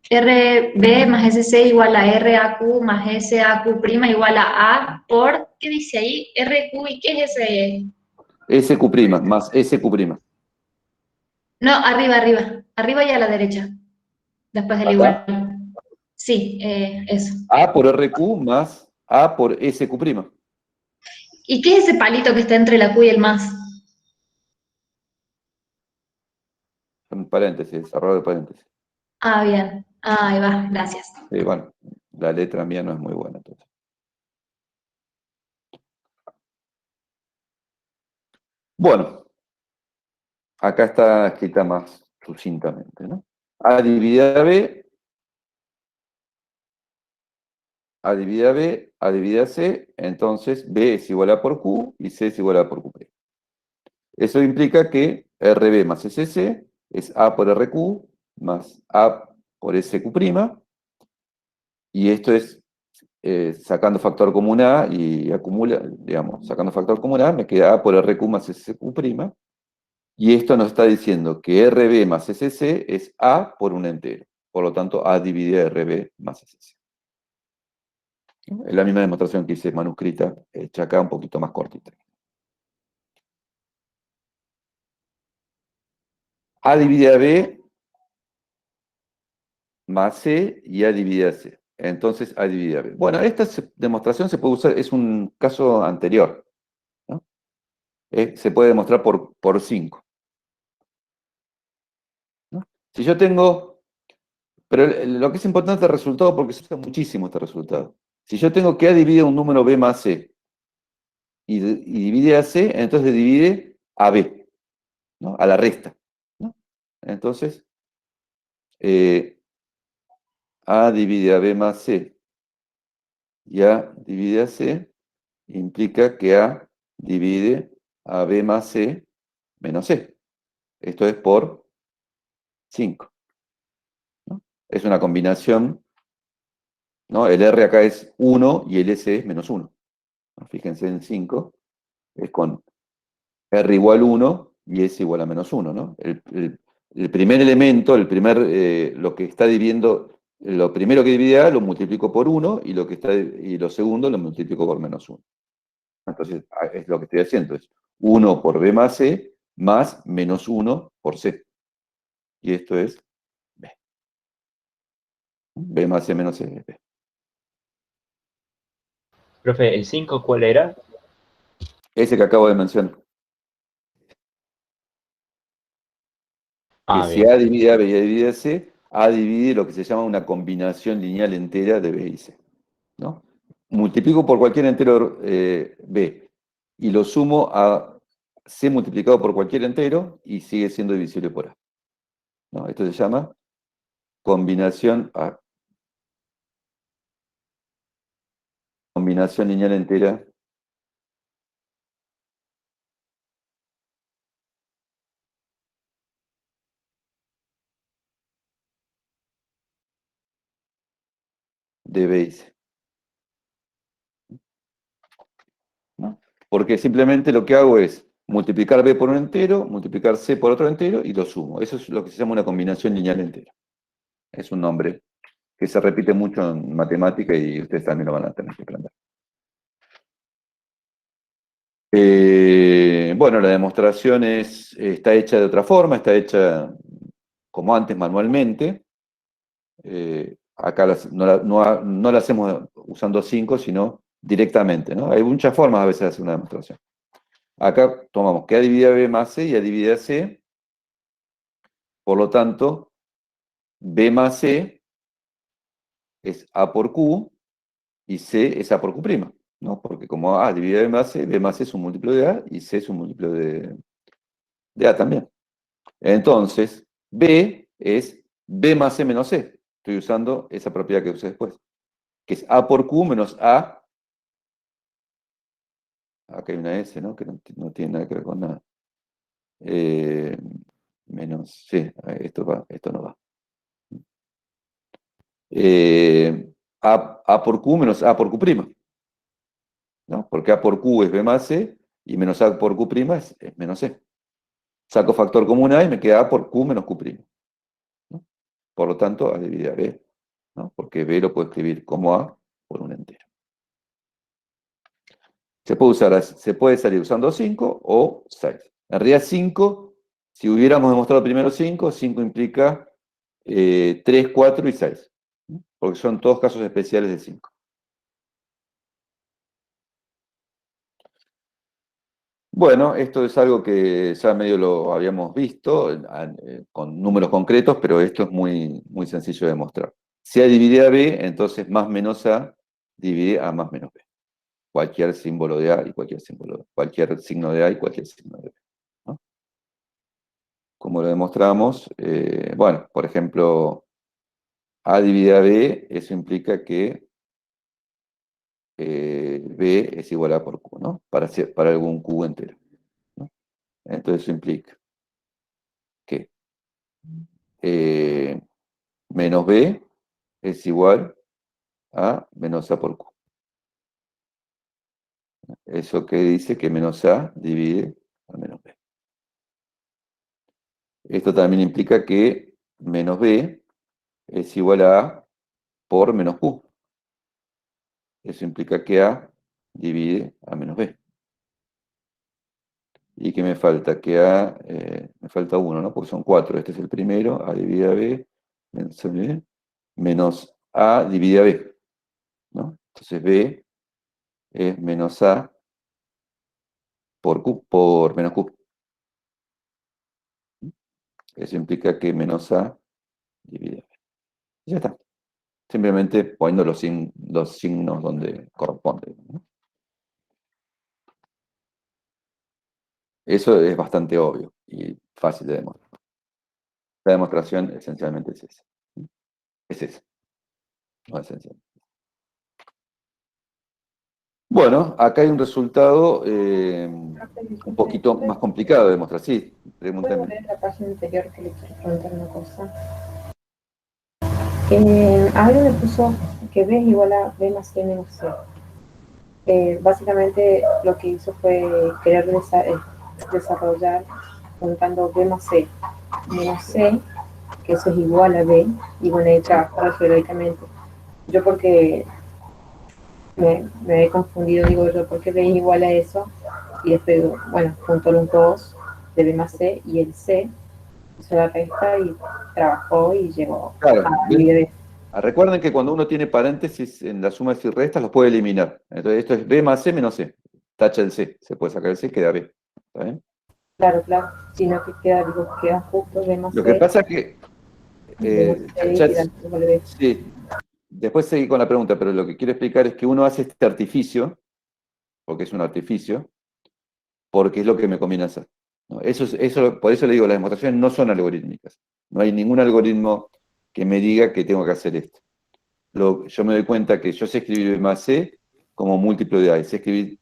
RB más SC igual a RAQ más SAQ' igual a por, ¿qué dice ahí? RQ, ¿y qué es ese? SQ' más SQ'. No, arriba y a la derecha, después del ¿Acá? igual. Sí, eso. A por RQ más A por SQ'. ¿Y qué es ese palito que está entre la Q y el más? Un paréntesis, desarrollo de paréntesis. Ah, bien. Ah, ahí va, gracias. Bueno, la letra mía no es muy buena, entonces. Bueno, acá está escrita más sucintamente, ¿no? A dividida B, A dividida B, A dividida C, entonces B es igual a por Q y C es igual a por Q'. Eso implica que RB más SC es A por RQ más A por SQ', y esto es sacando factor común A y acumula, digamos, sacando factor común A, me queda A por RQ más SQ', y esto nos está diciendo que RB más SC es A por un entero. Por lo tanto, A divide RB más SC. ¿no? Es la misma demostración que hice manuscrita, hecha acá un poquito más cortita. A dividida B más C y A dividida C. Entonces, A dividida B. Bueno, esta demostración se puede usar, es un caso anterior, ¿no? Se puede demostrar por 5. ¿No? Si yo tengo, pero lo que es importante es el resultado, porque se usa muchísimo este resultado. Si yo tengo que A divide un número B más C y divide a C, entonces divide a B, ¿no? A la resta, ¿no? Entonces, A divide a B más C y A divide a C implica que A divide a B más C menos C. Esto es por 5, ¿no? Es una combinación, ¿no? El R acá es 1 y el S es menos 1. ¿No? Fíjense en 5, es con R igual 1 y S igual a menos 1, ¿no? El primer elemento, lo que está dividiendo, lo primero que divide A lo multiplico por 1 y lo segundo lo multiplico por menos 1. Entonces, es lo que estoy haciendo, es 1 por B más C más menos 1 por C. Y esto es B. B más C menos C es B. Profe, ¿el 5 cuál era? Ese que acabo de mencionar. Que si Bien. A divide a B y A divide a C, A divide lo que se llama una combinación lineal entera de B y C, ¿no? Multiplico por cualquier entero B y lo sumo a C multiplicado por cualquier entero y sigue siendo divisible por A, ¿no? Esto se llama combinación lineal entera de B y C, ¿no? Porque simplemente lo que hago es multiplicar B por un entero, multiplicar C por otro entero y lo sumo. Eso es lo que se llama una combinación lineal entera. Es un nombre que se repite mucho en matemática y ustedes también lo van a tener que aprender. Bueno, la demostración está hecha de otra forma, está hecha como antes manualmente. Acá no la hacemos usando 5, sino directamente, ¿no? Hay muchas formas a veces de hacer una demostración. Acá tomamos que A divide B más C y A divide C. Por lo tanto, B más C es A por Q y C es A por Q', ¿no? Porque como A divide B más C es un múltiplo de A y C es un múltiplo de A también. Entonces, B es B más C menos C. Estoy usando esa propiedad que usé después, que es A por Q menos A. Acá hay una S, ¿no? Que no tiene nada que ver con nada. Menos, sí, esto no va. A por Q menos A por Q', ¿no? Porque A por Q es B más C y menos A por Q' es menos C. Saco factor común A y me queda A por Q menos Q', ¿no? Por lo tanto, A divide a B, ¿no? Porque B lo puedo escribir como A por un entero. Se puede salir usando 5 o 6. En realidad 5, si hubiéramos demostrado primero 5 implica 3, 4 y 6. ¿No? Porque son todos casos especiales de 5. Bueno, esto es algo que ya medio lo habíamos visto con números concretos, pero esto es muy, muy sencillo de demostrar. Si A divide a B, entonces más menos A divide a más menos B. Cualquier símbolo de A y cualquier signo de A y cualquier signo de B, ¿no? Como lo demostramos, bueno, por ejemplo, A divide a B, eso implica que B es igual a A por Q, ¿no? Para algún Q entero, ¿no? Entonces eso implica que menos B es igual a menos A por Q. Eso que dice que menos A divide a menos B. Esto también implica que menos B es igual a A por menos Q. Eso implica que A divide A menos B. ¿Y qué me falta? Que A, me falta 1, ¿no? Porque son 4. Este es el primero, A divide a B, menos A divide a B, ¿no? Entonces B es menos A por menos Q. Eso implica que menos A divide a B. Y ya está. Simplemente poniendo los signos donde corresponde, ¿no? Eso es bastante obvio y fácil de demostrar. La demostración esencialmente es esa. Es esa. No es esencial. Bueno, acá hay un resultado un poquito más complicado de demostrar. Sí, Voy a pregúntame. volver a la página anterior que le quiero preguntar una cosa. Algo me puso que B es igual a B más C menos C. Básicamente lo que hizo fue querer desarrollar juntando B más C menos C, que eso es igual a B, y bueno, ahí trabajó algebraicamente. Yo porque me he confundido, digo yo, porque B es igual a eso, y después, bueno, junto los dos de B más C y el C, hizo la resta y trabajó y llegó Claro, a ¿ven? B. Recuerden que cuando uno tiene paréntesis en las sumas y restas los puede eliminar. Entonces esto es B más C menos C. Tacha el C. Se puede sacar el C, queda B. ¿Está bien? Claro, claro, sino que queda, digo, queda justo B más Lo que C, pasa es que B más C y queda igual a B. sí, después seguí con la pregunta, pero lo que quiero explicar es que uno hace este artificio, porque es un artificio, porque es lo que me conviene hacer, ¿no? Por eso le digo, las demostraciones no son algorítmicas. No hay ningún algoritmo que me diga que tengo que hacer esto. Yo me doy cuenta que yo sé escribir B más C como múltiplo de A, y sé escribir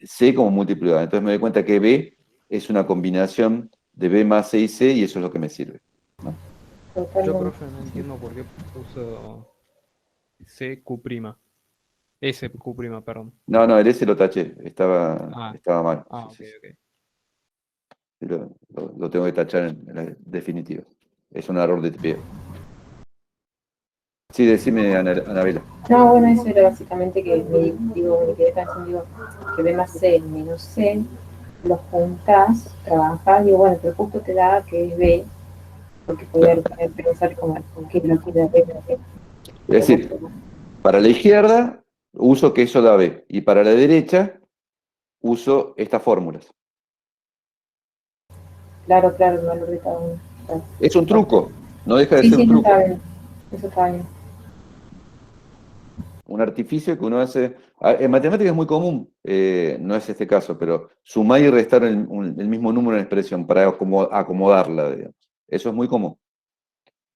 C como múltiplo de A. Entonces me doy cuenta que B es una combinación de B más C y C, y eso es lo que me sirve, ¿no? Yo, profe, no entiendo por qué puso CQ'. SQ', perdón. No, el S lo taché, Ah, estaba mal. ah, Sí, ok, sí, ok. sí. Lo tengo que tachar en las definitivas. Es un error de tipeo. Sí, decime, Anabela. No, bueno, eso era básicamente que me quedé pensando, digo, que B más C menos C, los juntas, trabajas, digo, bueno, pero justo te da que es B, porque poder pensar como que lo que da B, Es decir, para la izquierda uso que eso da B, y para la derecha uso estas fórmulas. claro, claro, el valor de cada uno. Claro. Es un truco, no deja de Sí, ser sí, un eso truco. está bien, eso está bien. Un artificio que uno hace. En matemáticas es muy común, no es este caso, pero sumar y restar el mismo número en expresión para acomodarla, digamos. Eso es muy común.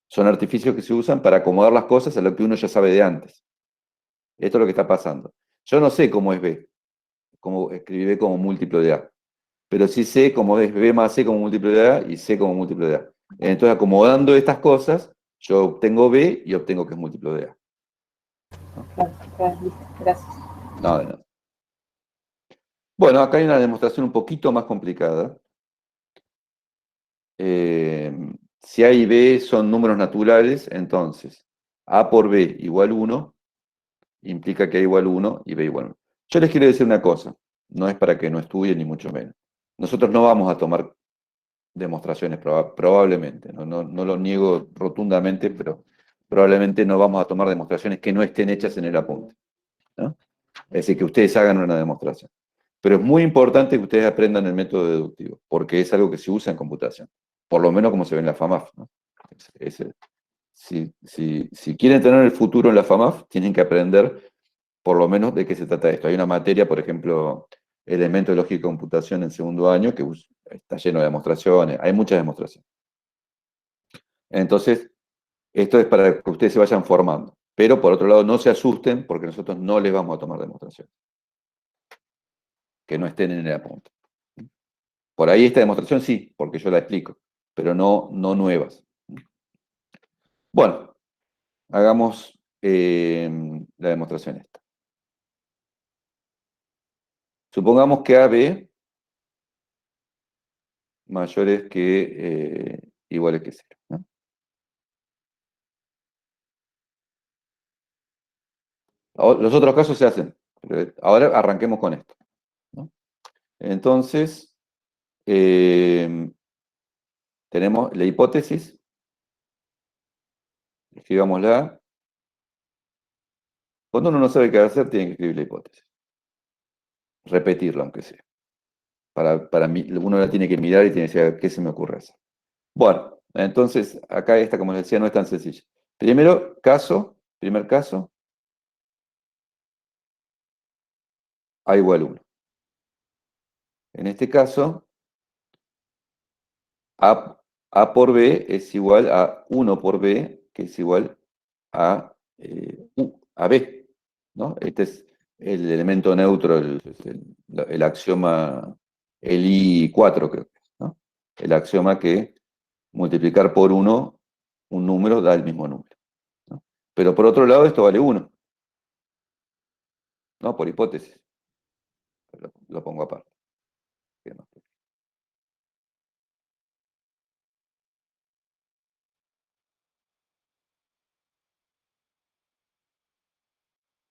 Son artificios que se usan para acomodar las cosas a lo que uno ya sabe de antes. Esto es lo que está pasando. Yo no sé cómo es B, cómo escribí B como múltiplo de A, pero sí sé cómo es B más C como múltiplo de A y C como múltiplo de A. Entonces, acomodando estas cosas, yo obtengo B y obtengo que es múltiplo de A. Claro, claro, listo, gracias. No, de nada. Bueno, acá hay una demostración un poquito más complicada. Si A y B son números naturales, entonces A por B igual 1 implica que A igual 1 y B igual 1. Yo les quiero decir una cosa, no es para que no estudien ni mucho menos. Nosotros no vamos a tomar demostraciones, probablemente, no lo niego rotundamente, pero probablemente no vamos a tomar demostraciones que no estén hechas en el apunte, ¿no? Es decir, que ustedes hagan una demostración. Pero es muy importante que ustedes aprendan el método deductivo, porque es algo que se usa en computación, por lo menos como se ve en la FAMAF, ¿no? Si quieren tener el futuro en la FAMAF, tienen que aprender por lo menos de qué se trata esto. Hay una materia, por ejemplo, elementos de lógica y computación en segundo año, que está lleno de demostraciones, hay muchas demostraciones. Entonces, esto es para que ustedes se vayan formando. Pero por otro lado, no se asusten porque nosotros no les vamos a tomar demostraciones que no estén en el apunte. Por ahí esta demostración sí, porque yo la explico, pero no nuevas. Bueno, hagamos la demostración esta. Supongamos que AB mayores que iguales que 0, ¿no? Los otros casos se hacen, pero ahora arranquemos con esto, ¿no? Entonces, tenemos la hipótesis, escribámosla. Cuando uno no sabe qué hacer, tiene que escribir la hipótesis. Repetirla, aunque sea. Para mí, uno la tiene que mirar y tiene que decir, ¿qué se me ocurre hacer? Bueno, entonces, acá esta, como les decía, no es tan sencilla. Primer caso, A igual 1. En este caso, A por B es igual a 1 por B, que es igual a B, ¿no? Este es el elemento neutro, el axioma, el I4 creo que es, ¿no? El axioma que multiplicar por 1 un número da el mismo número, ¿no? Pero por otro lado esto vale 1, ¿no? Por hipótesis. Lo pongo aparte.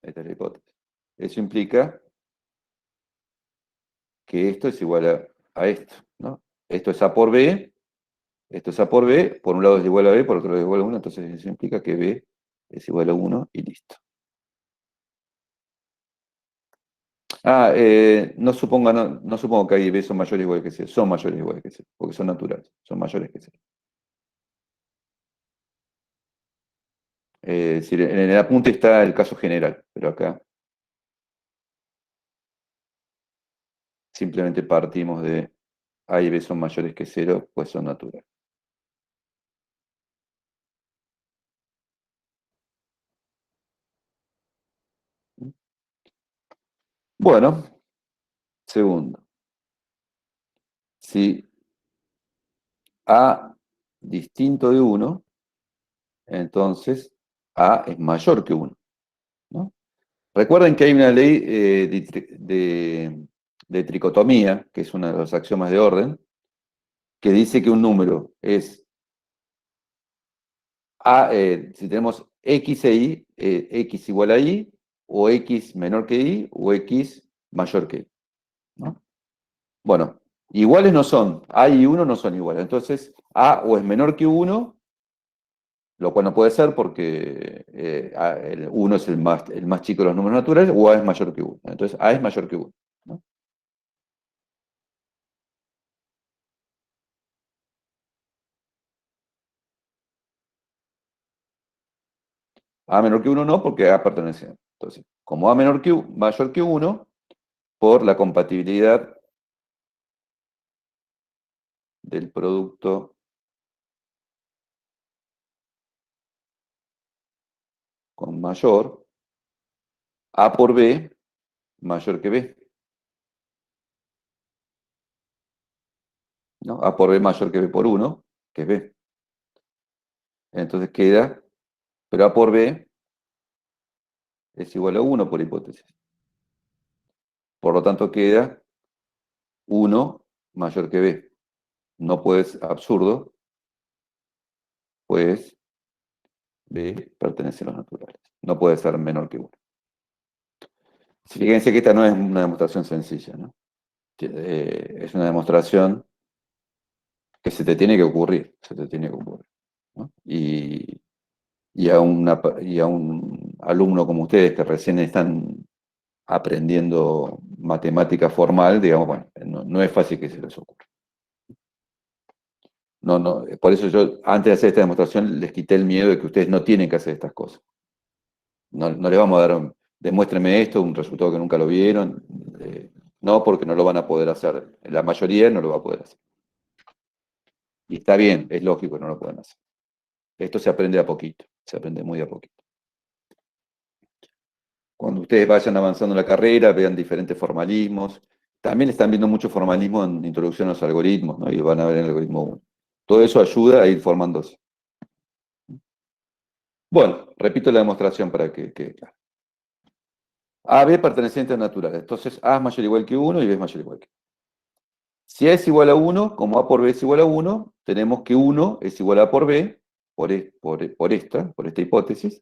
Esta es la hipótesis. Eso implica que esto es igual a esto, ¿no? Esto es A por B, esto es A por B, por un lado es igual a B, por otro lado es igual a 1, entonces eso implica que B es igual a 1 y listo. No supongo que A y B son mayores o iguales que C, son mayores o iguales que C, porque son naturales, son mayores que C. Es decir, en el apunte está el caso general, pero acá simplemente partimos de A y B son mayores que 0, pues son naturales. Bueno, segundo. Si A distinto de 1, entonces A es mayor que 1, ¿no? Recuerden que hay una ley de tricotomía, que es uno de los axiomas de orden, que dice que un número es A, si tenemos X e Y, X igual a Y, o X menor que Y, o X mayor que Y, ¿no? Bueno, iguales no son, A y 1 no son iguales, entonces A o es menor que 1, lo cual no puede ser porque el 1 es el más chico de los números naturales, o A es mayor que 1. Entonces A es mayor que 1, ¿no? A menor que 1 no, porque A pertenece a. Entonces, como A mayor que 1, por la compatibilidad del producto con mayor, A por B mayor que B, ¿no? A por B mayor que B por 1, que es B. Entonces queda, pero A por B es igual a 1 por hipótesis. Por lo tanto queda 1 mayor que B. No puede ser absurdo, pues B pertenece a los naturales. No puede ser menor que 1. Fíjense que esta no es una demostración sencilla, ¿no? Es una demostración que se te tiene que ocurrir, ¿no? Y a un alumno como ustedes que recién están aprendiendo matemática formal, digamos, bueno, no es fácil que se les ocurra. No, por eso yo, antes de hacer esta demostración, les quité el miedo de que ustedes no tienen que hacer estas cosas. No les vamos a dar, demuéstrenme esto, un resultado que nunca lo vieron. No, porque no lo van a poder hacer. La mayoría no lo va a poder hacer. Y está bien, es lógico que no lo puedan hacer. Esto se aprende a poquito, se aprende muy a poquito. Cuando ustedes vayan avanzando en la carrera, vean diferentes formalismos. También están viendo mucho formalismo en introducción a los algoritmos, ¿no? Y van a ver en el algoritmo 1. Todo eso ayuda a ir formándose. Bueno, repito la demostración para que quede claro. A, B pertenecientes naturales. Entonces A es mayor o igual que 1 y B es mayor o igual que 1. Si A es igual a 1, como A por B es igual a 1, tenemos que 1 es igual a A por B, por esta hipótesis.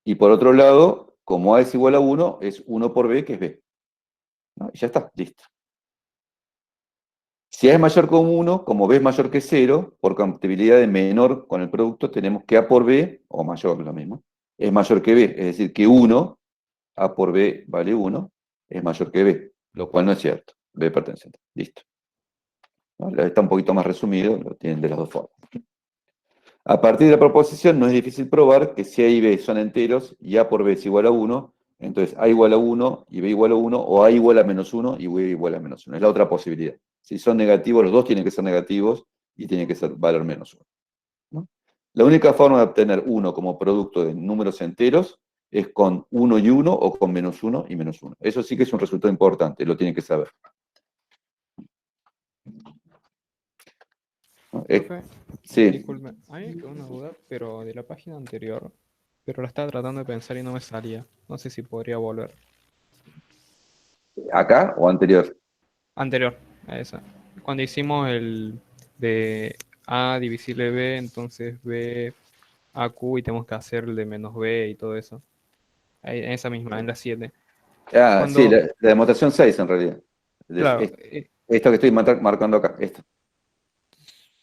Y por otro lado, como A es igual a 1, es 1 por B, que es B. ¿No? Y ya está, listo. Si A es mayor que 1, como B es mayor que 0, por compatibilidad de menor con el producto, tenemos que A por B, o mayor, lo mismo, es mayor que B. Es decir, que 1, A por B vale 1, es mayor que B, lo cual no es cierto. B pertenece a 3. Listo. ¿No? Está un poquito más resumido, lo tienen de las dos formas. A partir de la proposición no es difícil probar que si A y B son enteros y A por B es igual a 1, entonces A igual a 1 y B igual a 1, o A igual a menos 1 y B igual a menos 1. Es la otra posibilidad. Si son negativos, los dos tienen que ser negativos y tienen que ser valer menos 1. ¿No? La única forma de obtener 1 como producto de números enteros es con 1 y 1 o con menos 1 y menos 1. Eso sí que es un resultado importante, lo tienen que saber. ¿No? Profe, Sí. disculpe, hay una duda, pero de la página anterior, pero la estaba tratando de pensar y no me salía. No sé si podría volver. ¿Acá o anterior? Anterior, a esa. Cuando hicimos el de A divisible B, entonces B a Q y tenemos que hacer el de menos B y todo eso. Ahí, en esa misma, en la 7. Ah, Cuando, sí, la demostración 6 en realidad. claro, Esto que estoy marcando acá, esto.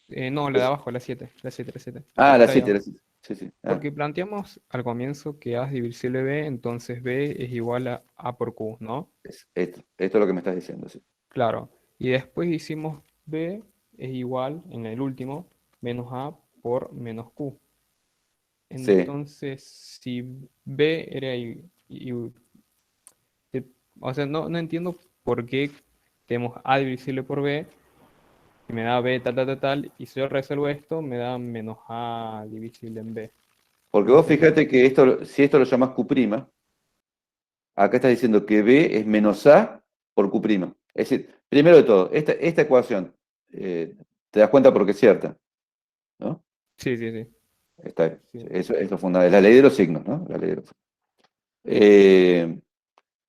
no, la de abajo, la 7, la 7, la 7. Ah, Está la ahí 7, abajo. la 7. Sí, sí. Ah, Porque planteamos al comienzo que A es divisible B, entonces B es igual a A por Q, ¿no? esto es lo que me estás diciendo, sí. Claro. Y después hicimos B es igual, en el último, menos A por menos Q. Sí. Entonces, si B era o sea, no entiendo por qué tenemos A divisible por B, y me da B tal, tal, tal, tal, y si yo resuelvo esto, me da menos A divisible en B. Porque No vos sé. fíjate que esto, si esto lo llamás Q', acá estás diciendo que B es menos A por Q'. Es decir, primero de todo, esta ecuación, te das cuenta porque es cierta, ¿no? Sí, sí, sí. Está, Sí. eso es lo fundamental, es la ley de los signos, ¿no? La ley de los signos.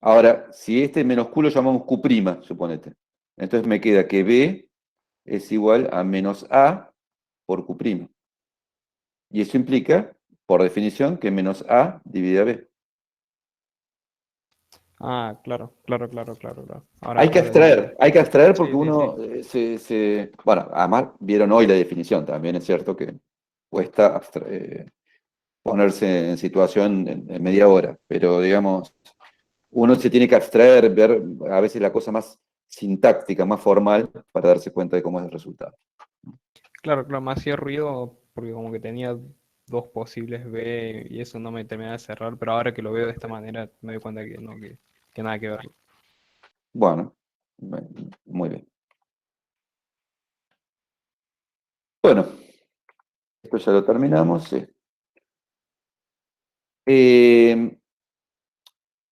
Ahora, si este menos Q lo llamamos Q', suponete, entonces me queda que B es igual a menos A por Q'. Y eso implica, por definición, que menos A divide a B. Ah, claro, claro, claro, claro, claro. Hay que Ahora entiendo. abstraer porque Sí, sí, uno sí. bueno, además vieron hoy la definición, también es cierto que cuesta ponerse en situación en media hora, pero digamos, uno se tiene que abstraer, ver a veces la cosa más sintáctica, más formal, para darse cuenta de cómo es el resultado. Claro, claro, me hacía ruido porque como que tenía dos posibles B y eso no me terminaba de cerrar, pero ahora que lo veo de esta manera me doy cuenta que no, que nada que ver. Bueno, muy bien. Bueno, esto ya lo terminamos, sí.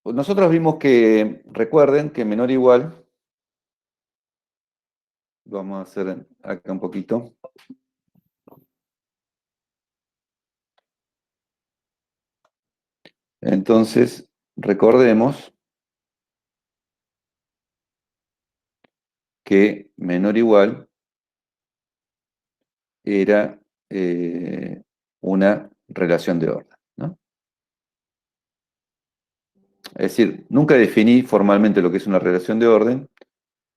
Nosotros vimos que, recuerden que menor o igual, vamos a hacer acá un poquito. Entonces, recordemos que menor o igual era una relación de orden, ¿no? Es decir, nunca definí formalmente lo que es una relación de orden,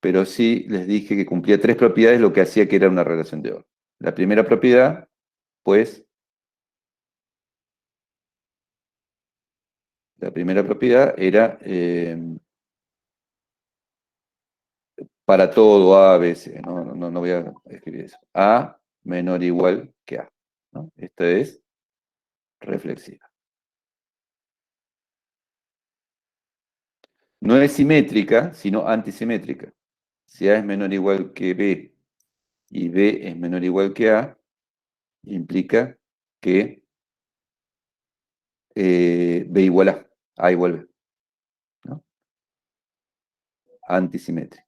pero sí les dije que cumplía tres propiedades, lo que hacía que era una relación de orden. La primera propiedad, pues, la primera propiedad era para todo A, B, C. No voy a escribir eso. A menor o igual que A, ¿no? Esta es reflexiva. No es simétrica, sino antisimétrica. Si A es menor o igual que B y B es menor o igual que A, implica que B igual A igual B, ¿no? Antisimétrica.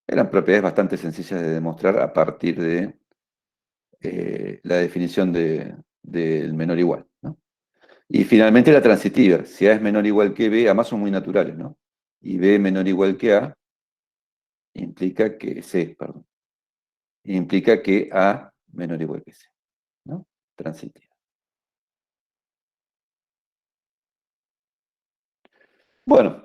Eran propiedades bastante sencillas de demostrar a partir de la definición del menor igual, ¿no? Y finalmente la transitiva. Si A es menor o igual que B, además son muy naturales, ¿no? Y B menor o igual que A, implica que C, perdón. Implica que A menor o igual que C, ¿no? Transitiva. Bueno,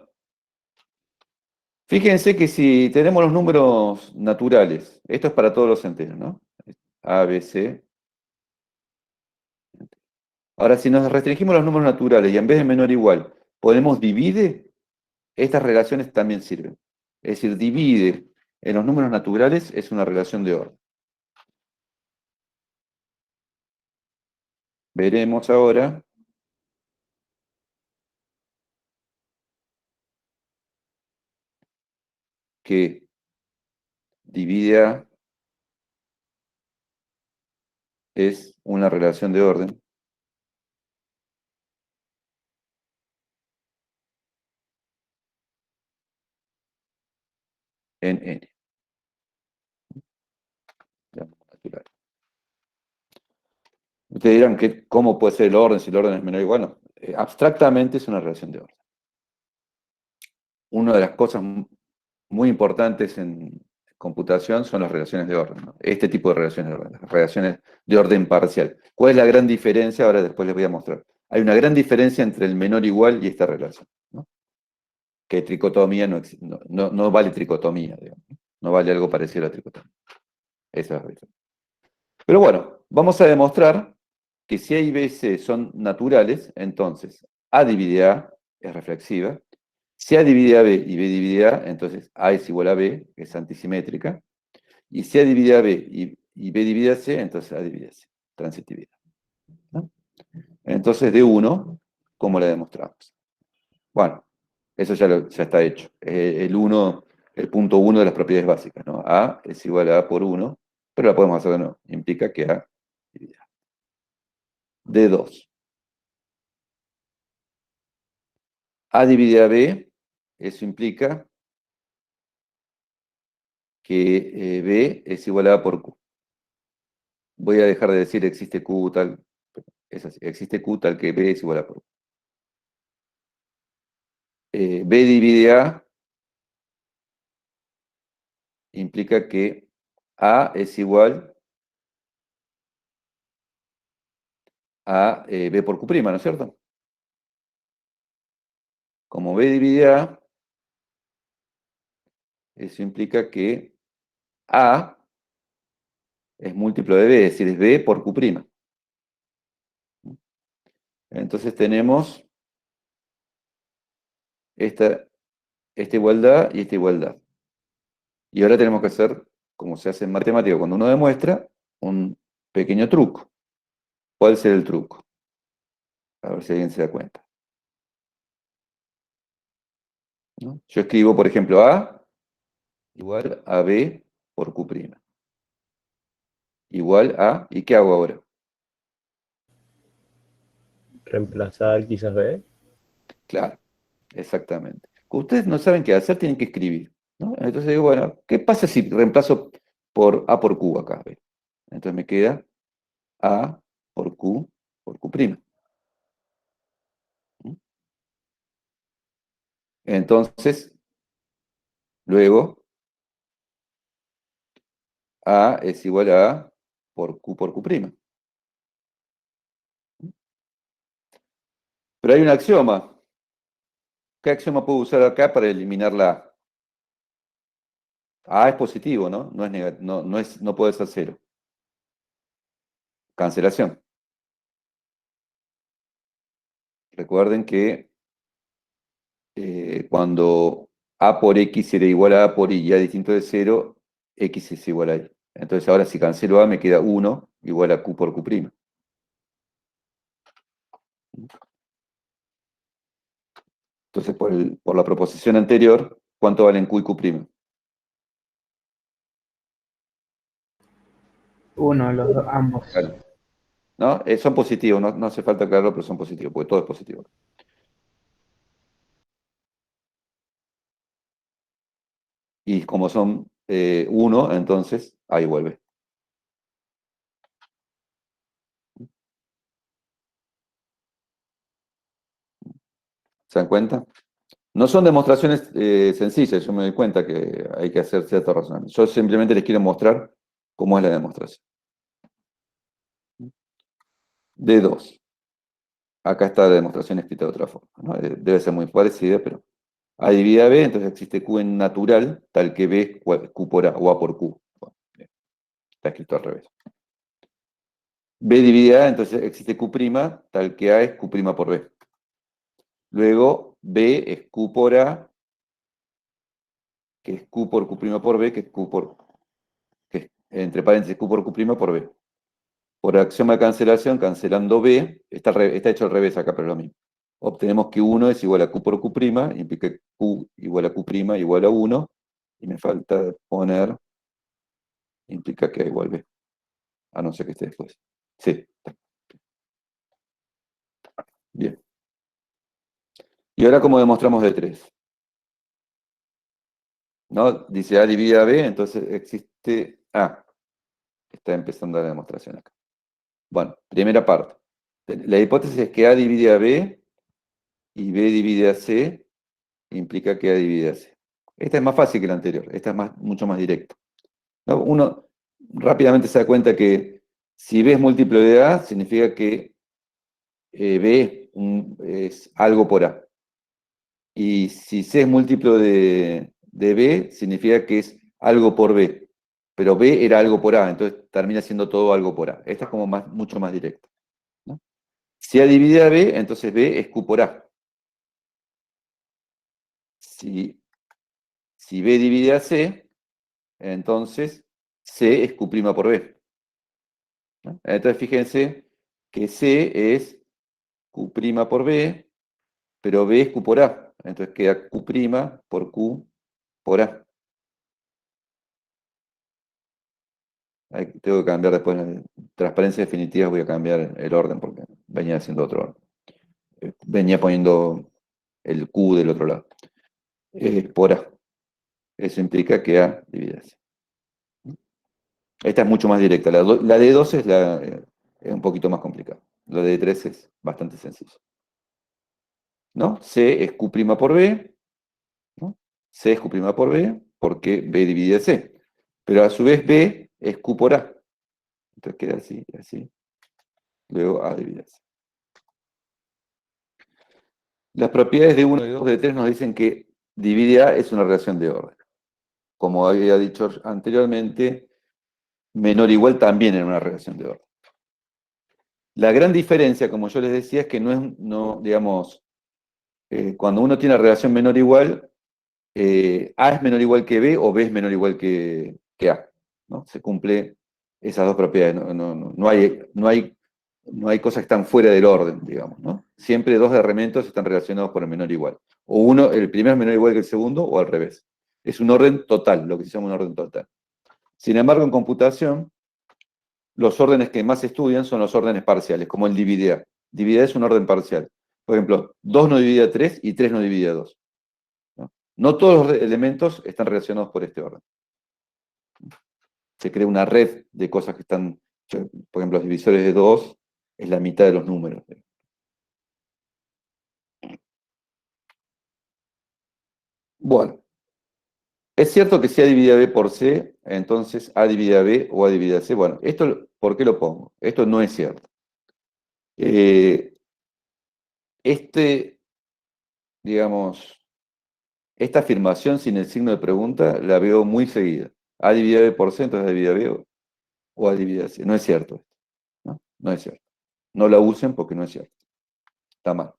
fíjense que si tenemos los números naturales, esto es para todos los enteros, ¿no? A, B, C. Ahora, si nos restringimos los números naturales y en vez de menor o igual ponemos divide, estas relaciones también sirven. Es decir, divide en los números naturales es una relación de orden. Veremos ahora que divide A es una relación de orden en N. Natural. Ustedes dirán que cómo puede ser el orden si el orden es menor o igual. Bueno, abstractamente es una relación de orden. Una de las cosas muy importantes en computación son las relaciones de orden, ¿no? Este tipo de relaciones de orden, las relaciones de orden parcial. ¿Cuál es la gran diferencia? Ahora después les voy a mostrar. Hay una gran diferencia entre el menor igual y esta relación, ¿no? Que tricotomía no vale tricotomía, digamos. No vale algo parecido a la tricotomía. Esa es la diferencia. Pero bueno, vamos a demostrar que si A y B y C son naturales, entonces A divide A es reflexiva. Si A divide a B y B divide A, entonces A es igual a B, que es antisimétrica. Y si A divide a B y B divide a C, entonces A divide a C, transitividad, ¿no? Entonces, de 1, ¿cómo la demostramos? Bueno, eso ya está hecho. El punto 1 de las propiedades básicas, ¿no? A es igual a A por 1, pero la podemos hacer de nuevo. Implica que A divide A. De 2. A divide a B, eso implica que B es igual a A por Q. Voy a dejar de decir existe Q tal, es así, existe Q tal que B es igual a por Q. B divide A implica que A es igual a B por Q', ¿no es cierto? Como B divide A, eso implica que A es múltiplo de B, es decir, es B por Q'. Entonces tenemos esta igualdad y esta igualdad. Y ahora tenemos que hacer, como se hace en matemática cuando uno demuestra, un pequeño truco. ¿Cuál será el truco? A ver si alguien se da cuenta, ¿no? Yo escribo, por ejemplo, A igual a B por Q'. Igual a, ¿y qué hago ahora? Reemplazar quizás B. Claro, exactamente. Como ustedes no saben qué hacer, tienen que escribir, ¿no? Entonces digo, bueno, ¿qué pasa si reemplazo por A por Q acá? ¿Ve? Entonces me queda A por Q por Q'. ¿Mm? Entonces, luego, A es igual a A por Q'. ¿Mm? Pero hay un axioma. ¿Qué axioma puedo usar acá para eliminar la A? A es positivo, ¿no? No puede ser 0. Cancelación. Recuerden que cuando A por X era igual a A por Y, ya distinto de 0, X es igual a Y. Entonces ahora si cancelo A me queda 1 igual a Q por Q'. Entonces por la proposición anterior, ¿cuánto valen Q y Q'? 1, ambos. Claro. ¿No? Son positivos, no hace falta aclararlo, pero son positivos, porque todo es positivo. Y como son 1, entonces ahí vuelve. ¿Se dan cuenta? No son demostraciones sencillas, yo me doy cuenta que hay que hacer cierto razonamiento. Yo simplemente les quiero mostrar cómo es la demostración. D2. Acá está la demostración escrita de otra forma, ¿no? Debe ser muy parecida, pero A dividida B, entonces existe Q en natural, tal que B es Q por A, o A por Q. Bueno, bien, está escrito al revés. B dividida A, entonces existe Q', tal que A es Q' por B. Luego, B es Q por A, que es Q por Q' por B, que es Q por, que es, entre paréntesis, Q por Q' por B. Por axioma de cancelación, cancelando B, está hecho al revés acá, pero es lo mismo. Obtenemos que 1 es igual a Q por Q', implica que Q igual a Q' igual a 1, y me falta poner, implica que A igual B, a no ser que esté después. Sí. Bien. ¿Y ahora cómo demostramos D3? ¿No? Dice A dividida B, entonces existe A. Está empezando la demostración acá. Bueno, primera parte. La hipótesis es que A divide a B y B divide a C implica que A divide a C. Esta es más fácil que la anterior, esta es mucho más directa. ¿No? Uno rápidamente se da cuenta que si B es múltiplo de A, significa que B es algo por A. Y si C es múltiplo de B, significa que es algo por B. Pero B era algo por A, entonces termina siendo todo algo por A. Esta es como mucho más directa, ¿no? Si A divide a B, entonces B es Q por A. Si B divide a C, entonces C es Q' por B, ¿no? Entonces fíjense que C es Q' por B, pero B es Q por A. Entonces queda Q' por Q por A. Ahí tengo que cambiar después, en transparencia definitiva voy a cambiar el orden porque venía haciendo otro orden. Venía poniendo el Q del otro lado. Por A. Eso implica que A divide a C. Esta es mucho más directa. La de 2 es un poquito más complicada. La de 3 es bastante sencilla. ¿No? C es Q' por B, ¿no? C es Q' por B porque B divide a C. Pero a su vez B es Q por A. Entonces queda así, así. Luego A divide a C. Las propiedades de 1, de 2, de 3 nos dicen que divide A es una relación de orden. Como había dicho anteriormente, menor o igual también era una relación de orden. La gran diferencia, como yo les decía, es que digamos, cuando uno tiene relación menor o igual, A es menor o igual que B o B es menor o igual que A, ¿no? Se cumple esas dos propiedades. No hay cosas que están fuera del orden, digamos, ¿no? Siempre dos elementos están relacionados por el menor igual. O el primero es menor igual que el segundo, o al revés. Es un orden total, lo que se llama un orden total. Sin embargo, en computación, los órdenes que más se estudian son los órdenes parciales, como el divide A. Divide A es un orden parcial. Por ejemplo, 2 no divide a 3 y 3 no divide a 2. No todos los elementos están relacionados por este orden. Se crea una red de cosas que están, por ejemplo, los divisores de 2 es la mitad de los números. Bueno, es cierto que si A divide a B por C, entonces A divide a B o A divide a C. Bueno, esto, ¿por qué lo pongo? Esto no es cierto. Digamos, esta afirmación sin el signo de pregunta la veo muy seguida. A divide a B por C, entonces A divide a B o A divide a C. No es cierto. ¿No? No es cierto. No la usen porque no es cierto. Está mal.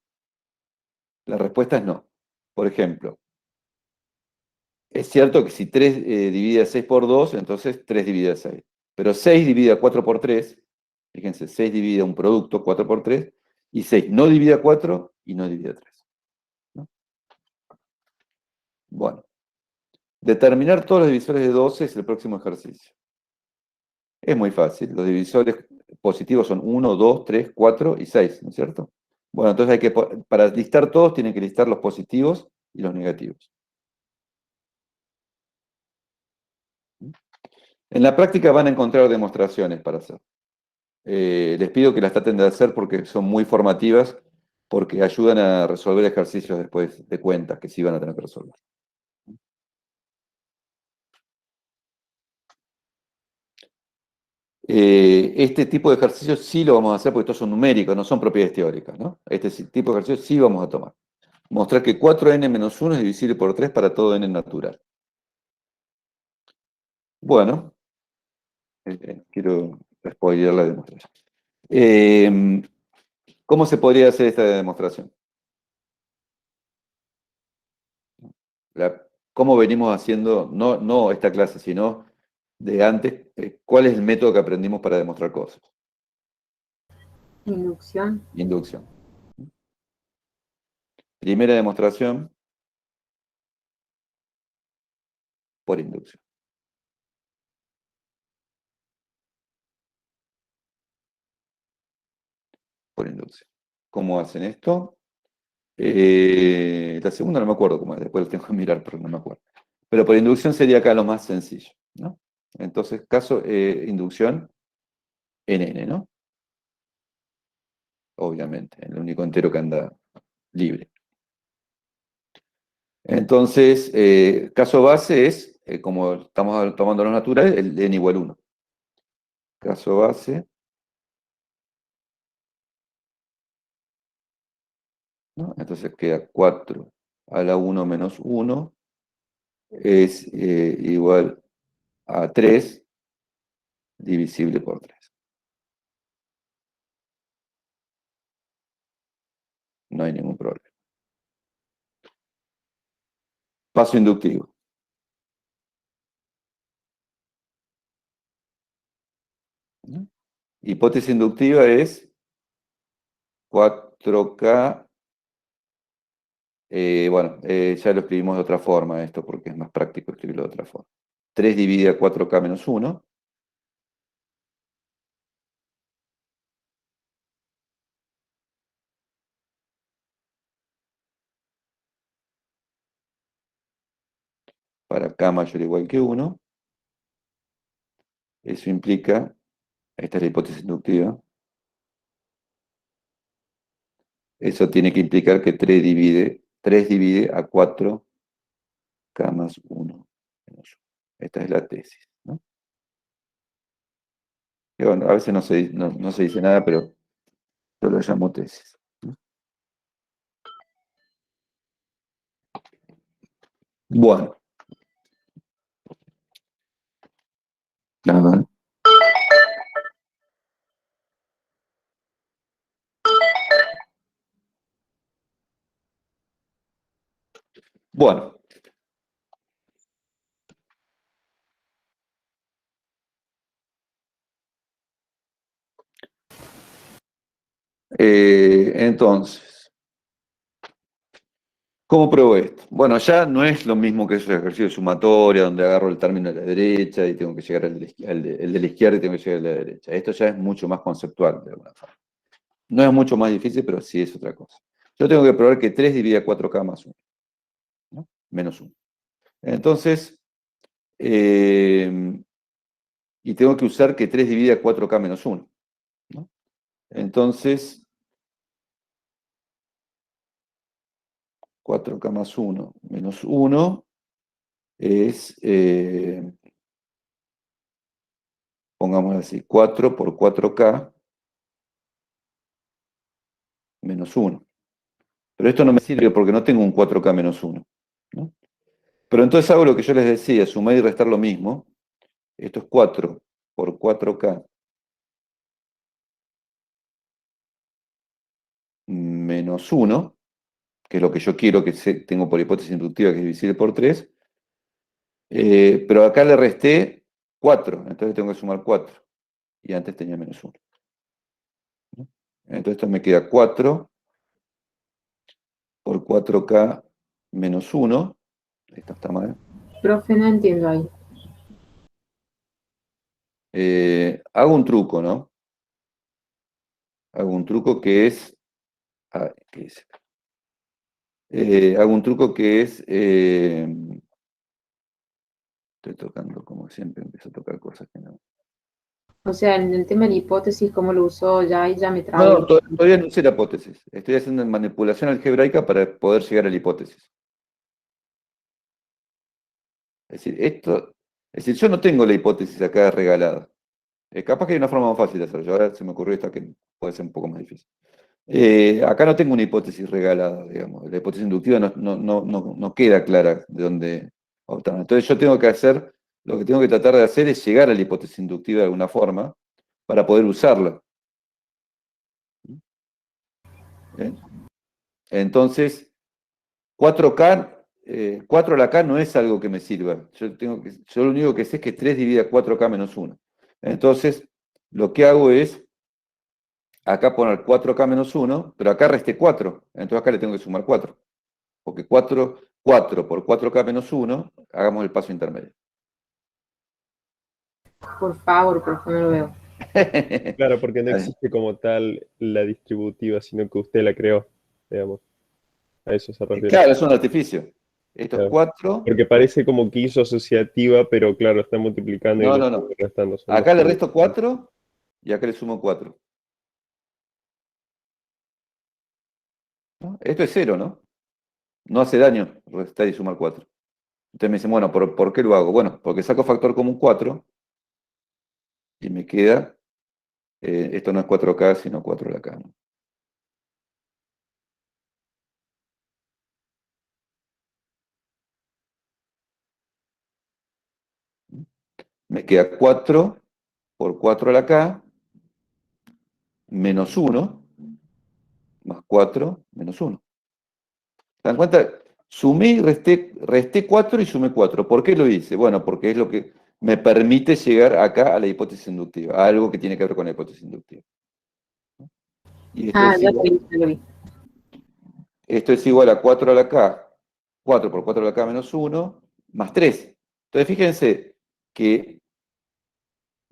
La respuesta es no. Por ejemplo, es cierto que si 3 divide a 6 por 2, entonces 3 divide a 6. Pero 6 divide a 4 por 3, fíjense, 6 divide a un producto, 4 por 3, y 6 no divide a 4 y no divide a 3. ¿No? Bueno, determinar todos los divisores de 12 es el próximo ejercicio. Es muy fácil, los divisores positivos son 1, 2, 3, 4 y 6, ¿no es cierto? Bueno, entonces para listar todos tienen que listar los positivos y los negativos. En la práctica van a encontrar demostraciones para hacer. Les pido que las traten de hacer porque son muy formativas, porque ayudan a resolver ejercicios después de cuentas que sí van a tener que resolver. Este tipo de ejercicios sí lo vamos a hacer porque estos son numéricos, no son propiedades teóricas, ¿no? Este tipo de ejercicios sí vamos a tomar. Mostrar que 4n menos 1 es divisible por 3 para todo n natural. Bueno, quiero spoilear la demostración. ¿Cómo se podría hacer esta demostración? ¿Cómo venimos haciendo, no esta clase, sino de antes, cuál es el método que aprendimos para demostrar cosas? Inducción. Inducción. Primera demostración por inducción. Por inducción. ¿Cómo hacen esto? La segunda no me acuerdo cómo es, después lo tengo que mirar, pero no me acuerdo. Pero por inducción sería acá lo más sencillo, ¿no? Entonces, caso inducción en n, ¿no? Obviamente, el único entero que anda libre. Entonces, caso base es, como estamos tomando los naturales, el n igual 1. Caso base, ¿no? Entonces queda 4 a la 1 menos 1 es igual a 3 divisible por 3. No hay ningún problema. Paso inductivo. ¿No? Hipótesis inductiva es 4K. Bueno, ya lo escribimos de otra forma esto porque es más práctico escribirlo de otra forma. 3 divide a 4K menos 1. Para K mayor o igual que 1. Eso implica, esta es la hipótesis inductiva, eso tiene que implicar que 3 divide a 4K más 1 menos 1. Esta es la tesis, ¿no? Y bueno, a veces no se dice nada, pero yo lo llamo tesis, ¿no? Bueno. Nada. Bueno. Entonces, ¿cómo pruebo esto? Bueno, ya no es lo mismo que esos ejercicios de sumatoria, donde agarro el término de la derecha y tengo que llegar al de la izquierda y tengo que llegar al de la derecha. Esto ya es mucho más conceptual, de alguna forma. No es mucho más difícil, pero sí es otra cosa. Yo tengo que probar que 3 divide a 4K más 1, ¿no? Menos 1. Entonces, y tengo que usar que 3 divide a 4K menos 1, ¿no? Entonces, 4K más 1 menos 1 es, pongamos así, 4 por 4K menos 1. Pero esto no me sirve porque no tengo un 4K menos 1, ¿no? Pero entonces hago lo que yo les decía, sumar y restar lo mismo. Esto es 4 por 4K menos 1, que es lo que yo quiero, que tengo por hipótesis inductiva, que es divisible por 3. Pero acá le resté 4, entonces tengo que sumar 4. Y antes tenía menos 1. Entonces esto me queda 4 por 4K menos 1. Esto está mal. Profe, no entiendo ahí. Hago un truco, ¿no? Hago un truco que es... ¿qué es? Hago un truco que es... estoy tocando, como siempre, empiezo a tocar cosas que no... O sea, en el tema de la hipótesis, ¿cómo lo usó? Ya ahí ya me trabo. No, todavía no sé la hipótesis. Estoy haciendo manipulación algebraica para poder llegar a la hipótesis. Es decir, yo no tengo la hipótesis acá regalada. Capaz que hay una forma más fácil de hacerlo. Ahora se me ocurrió esta que puede ser un poco más difícil. Acá no tengo una hipótesis regalada, digamos. La hipótesis inductiva no queda clara de dónde optar. Entonces yo tengo que hacer, lo que tengo que tratar de hacer es llegar a la hipótesis inductiva de alguna forma para poder usarla. ¿Bien? Entonces, 4K, 4 a la K no es algo que me sirva. Yo lo único que sé es que 3 divide a 4K menos 1. Entonces, lo que hago es acá poner 4K menos 1, pero acá resté 4. Entonces acá le tengo que sumar 4. Porque 4 por 4K menos 1, hagamos el paso intermedio. Por favor, profe, no lo veo. Claro, porque no existe como tal la distributiva, sino que usted la creó, digamos. A eso se refiere. Claro, es un artificio. Esto Claro. es 4. Porque parece como que hizo asociativa, pero claro, está multiplicando y No. restando. Acá le resto 4 y acá le sumo 4. ¿No? Esto es 0, ¿no? No hace daño restar y sumar 4. Entonces me dicen, bueno, ¿por qué lo hago? Bueno, porque saco factor común 4 y me queda, esto no es 4K, sino 4 a la K, ¿no? Me queda 4 por 4 a la K, menos 1, más 4, menos 1. ¿Se dan cuenta? Sumé y resté 4 y sumé 4. ¿Por qué lo hice? Bueno, porque es lo que me permite llegar acá a la hipótesis inductiva, a algo que tiene que ver con la hipótesis inductiva. Y Ya lo vi. Esto es igual a 4 a la K, 4 por 4 a la K menos 1, más 3. Entonces fíjense que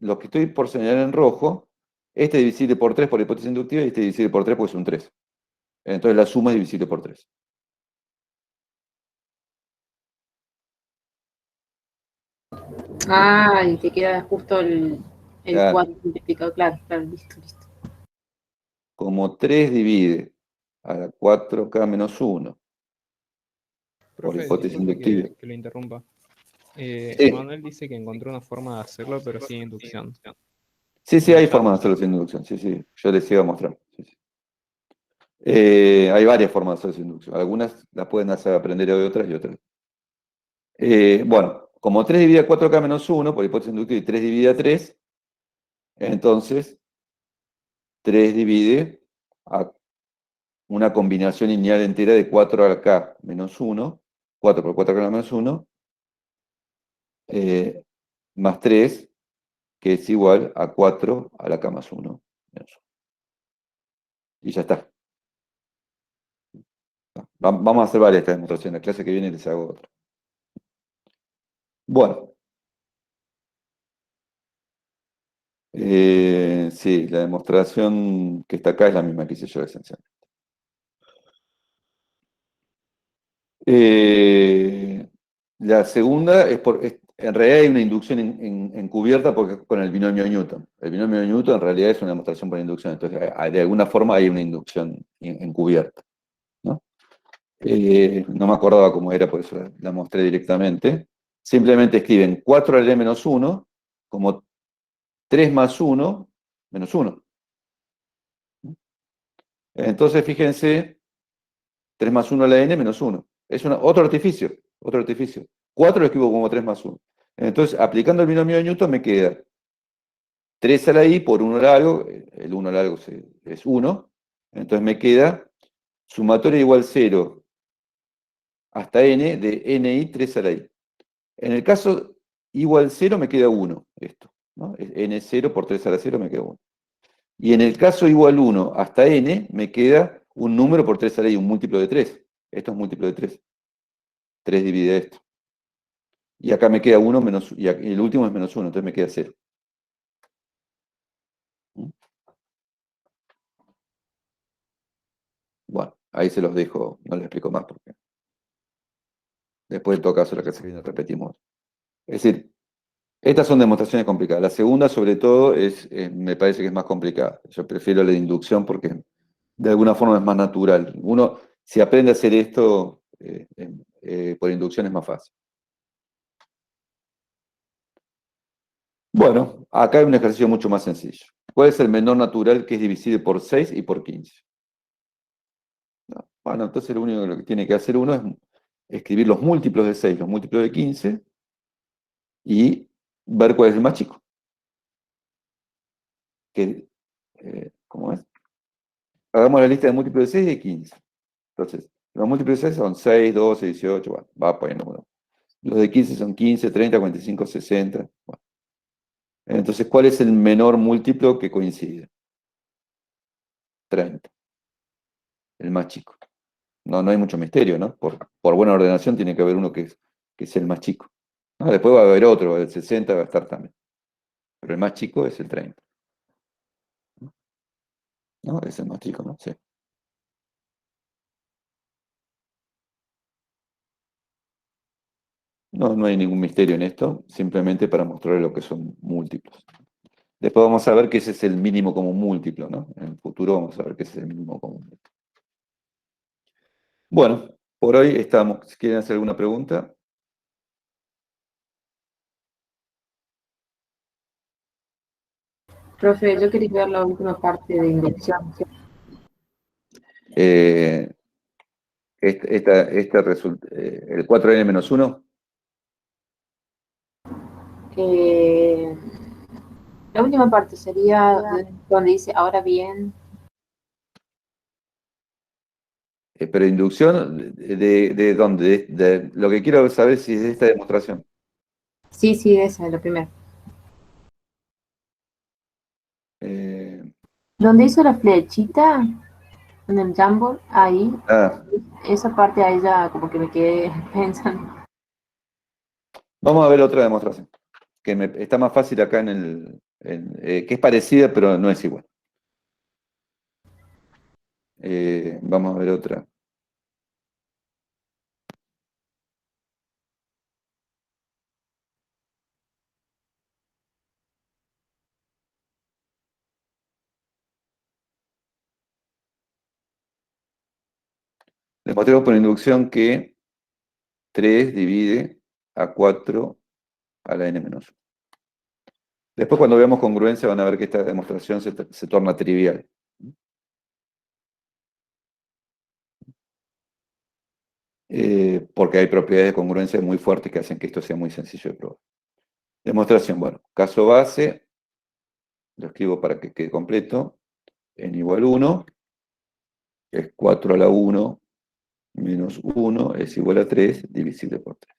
lo que estoy por señalar en rojo, este es divisible por 3 por hipótesis inductiva y este es divisible por 3 porque es un 3. Entonces la suma es divisible por 3. Ah, y te queda justo el Claro. 4 simplificado. Claro, listo. Como 3 divide a la 4K menos 1 por Profe, hipótesis disculpe inductiva. que lo interrumpa. Sí. Manuel dice que encontró una forma de hacerlo, pero sin inducción. Sí, hay formas de hacerlo sin inducción. Sí, yo les iba a mostrar. Sí. Hay varias formas de hacerlo sin inducción. Algunas las pueden hacer aprender de otras y otras. Bueno, como 3 divide a 4K menos 1 por hipótesis inductiva y 3 divide a 3, entonces 3 divide a una combinación lineal entera de 4 a la K menos 1, 4 por 4 a K menos 1, más 3, que es igual a 4 a la K más 1 menos 1. Y ya está. Vamos a hacer varias esta demostración. La clase que viene les hago otra. Bueno. Sí, la demostración que está acá es la misma que hice yo esencialmente. La segunda en realidad hay una inducción encubierta porque con el binomio Newton. El binomio Newton en realidad es una demostración por inducción, entonces de alguna forma hay una inducción encubierta, ¿no? No me acordaba cómo era, por eso la mostré directamente. Simplemente escriben 4 al menos 1 como 3 más 1 menos 1. Entonces, fíjense, 3 más 1 a la n menos 1. Es otro artificio. 4 lo escribo como 3 más 1. Entonces, aplicando el binomio de Newton me queda 3 a la i por 1 largo, el 1 largo es 1, entonces me queda sumatoria igual 0 hasta n de ni 3 a la i. En el caso igual 0 me queda 1, esto, ¿no? n0 por 3 a la 0 me queda 1. Y en el caso igual 1 hasta n me queda un número por 3 a la i, un múltiplo de 3. Esto es múltiplo de 3. 3 divide esto. Y acá me queda 1 menos, y el último es menos 1, entonces me queda 0. Bueno, ahí se los dejo, no les explico más porque después en todo caso la clase que viene repetimos. Es decir, estas son demostraciones complicadas. La segunda, sobre todo, me parece que es más complicada. Yo prefiero la de inducción porque de alguna forma es más natural. Uno, si aprende a hacer esto por inducción es más fácil. Bueno, acá hay un ejercicio mucho más sencillo. ¿Cuál es el menor natural que es divisible por 6 y por 15? Bueno, entonces lo único que tiene que hacer uno es escribir los múltiplos de 6, los múltiplos de 15, y ver cuál es el más chico. ¿Cómo es? Hagamos la lista de múltiplos de 6 y de 15. Entonces, los múltiplos de 6 son 6, 12, 18, bueno, va poniendo uno. Los de 15 son 15, 30, 45, 60. Bueno. Entonces, ¿cuál es el menor múltiplo que coincide? 30. El más chico. No hay mucho misterio, ¿no? Por buena ordenación tiene que haber uno que sea el más chico. ¿No? Después va a haber otro, el 60 va a estar también. Pero el más chico es el 30. ¿No? Es el más chico, ¿no? Sí. No hay ningún misterio en esto, simplemente para mostrar lo que son múltiplos. Después vamos a ver que ese es el mínimo común múltiplo, ¿no? En el futuro vamos a ver que ese es el mínimo común múltiplo. Bueno, por hoy estamos. Si quieren hacer alguna pregunta. Profe, yo quería ver la última parte de inducción. El 4n-1. La última parte sería donde dice ahora bien. Pero inducción, ¿de dónde? Lo que quiero saber si es de esta demostración. Sí, esa es la primera. Donde hizo la flechita en el Jamboard, ahí, esa parte ahí ya como que me quedé pensando. Vamos a ver otra demostración, que está más fácil acá que es parecida, pero no es igual. Vamos a ver otra. Demostremos por inducción que 3 divide a 4 a la n-1. Después, cuando veamos congruencia, van a ver que esta demostración se torna trivial. Porque hay propiedades de congruencia muy fuertes que hacen que esto sea muy sencillo de probar. Demostración, bueno, caso base, lo escribo para que quede completo, n igual 1, es 4 a la 1 menos 1 es igual a 3 divisible por 3.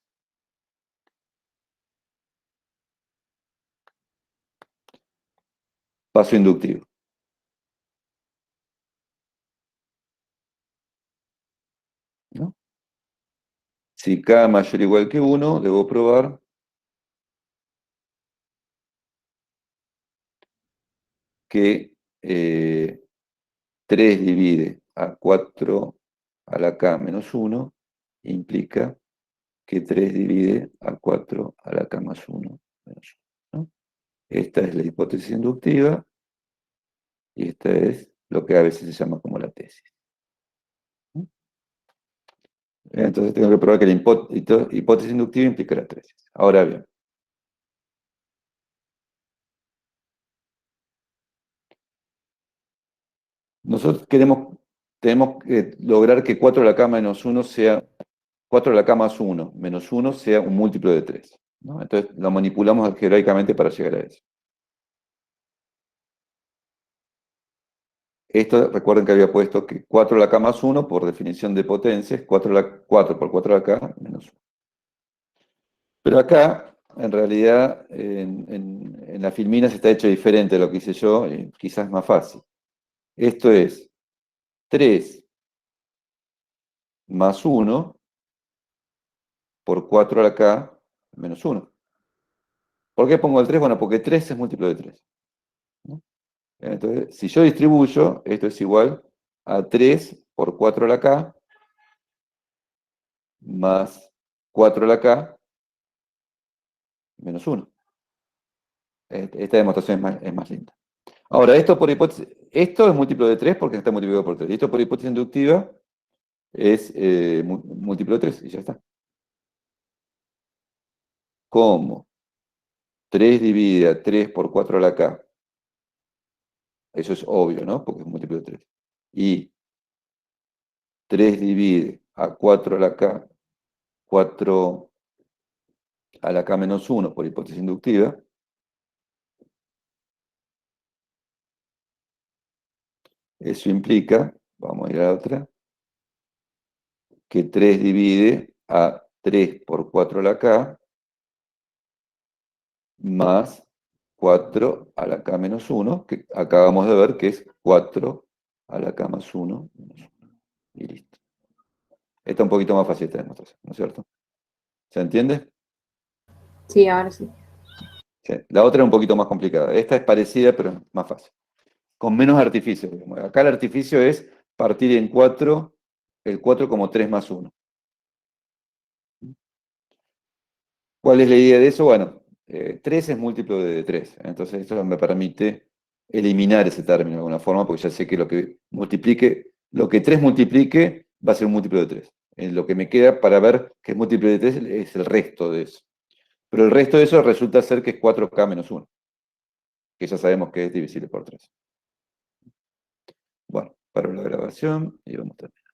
Paso inductivo. ¿No? Si k mayor o igual que 1, debo probar que 3 divide a 4 a la k menos 1 implica que 3 divide a 4 a la k más 1 menos 1. ¿No? Esta es la hipótesis inductiva y esta es lo que a veces se llama como la tesis. ¿No? Entonces tengo que probar que la hipótesis inductiva implica la tesis. Ahora bien, nosotros tenemos que lograr que 4 a la k menos 1 sea 4 a la k más 1 menos 1 sea un múltiplo de 3. ¿No? Entonces lo manipulamos algebraicamente para llegar a eso. Esto, recuerden que había puesto que 4 a la k más 1, por definición de potencia, es 4 por 4 a la k menos 1. Pero acá, en realidad, en la filmina se está hecho diferente de lo que hice yo, y quizás más fácil. Esto es 3 más 1 por 4 a la k menos 1. ¿Por qué pongo el 3? Bueno, porque 3 es múltiplo de 3. ¿No? Entonces, si yo distribuyo, esto es igual a 3 por 4 a la k más 4 a la k menos 1. Esta demostración es más linda. Ahora, esto es múltiplo de 3 porque está multiplicado por 3. Y esto por hipótesis inductiva es múltiplo de 3 y ya está. ¿Cómo? 3 divide a 3 por 4 a la k. Eso es obvio, ¿no? Porque es múltiplo de 3. Y 3 divide a 4 a la K, 4 a la K menos 1 por hipótesis inductiva. Eso implica, vamos a ir a la otra, que 3 divide a 3 por 4 a la K más 4 a la K menos 1, que acabamos de ver que es 4 a la K más 1, y listo. Esta es un poquito más fácil esta demostración, ¿no es cierto? ¿Se entiende? Sí, ahora sí. Sí. La otra es un poquito más complicada. Esta es parecida, pero más fácil. Con menos artificio, digamos. Acá el artificio es partir en 4, el 4 como 3 más 1. ¿Cuál es la idea de eso? Bueno, 3 es múltiplo de 3. Entonces esto me permite eliminar ese término de alguna forma, porque ya sé que lo que multiplique, lo que 3 multiplique va a ser un múltiplo de 3. Lo que me queda para ver que es múltiplo de 3 es el resto de eso. Pero el resto de eso resulta ser que es 4K menos 1, que ya sabemos que es divisible por 3. Bueno, paro la grabación y vamos a terminar.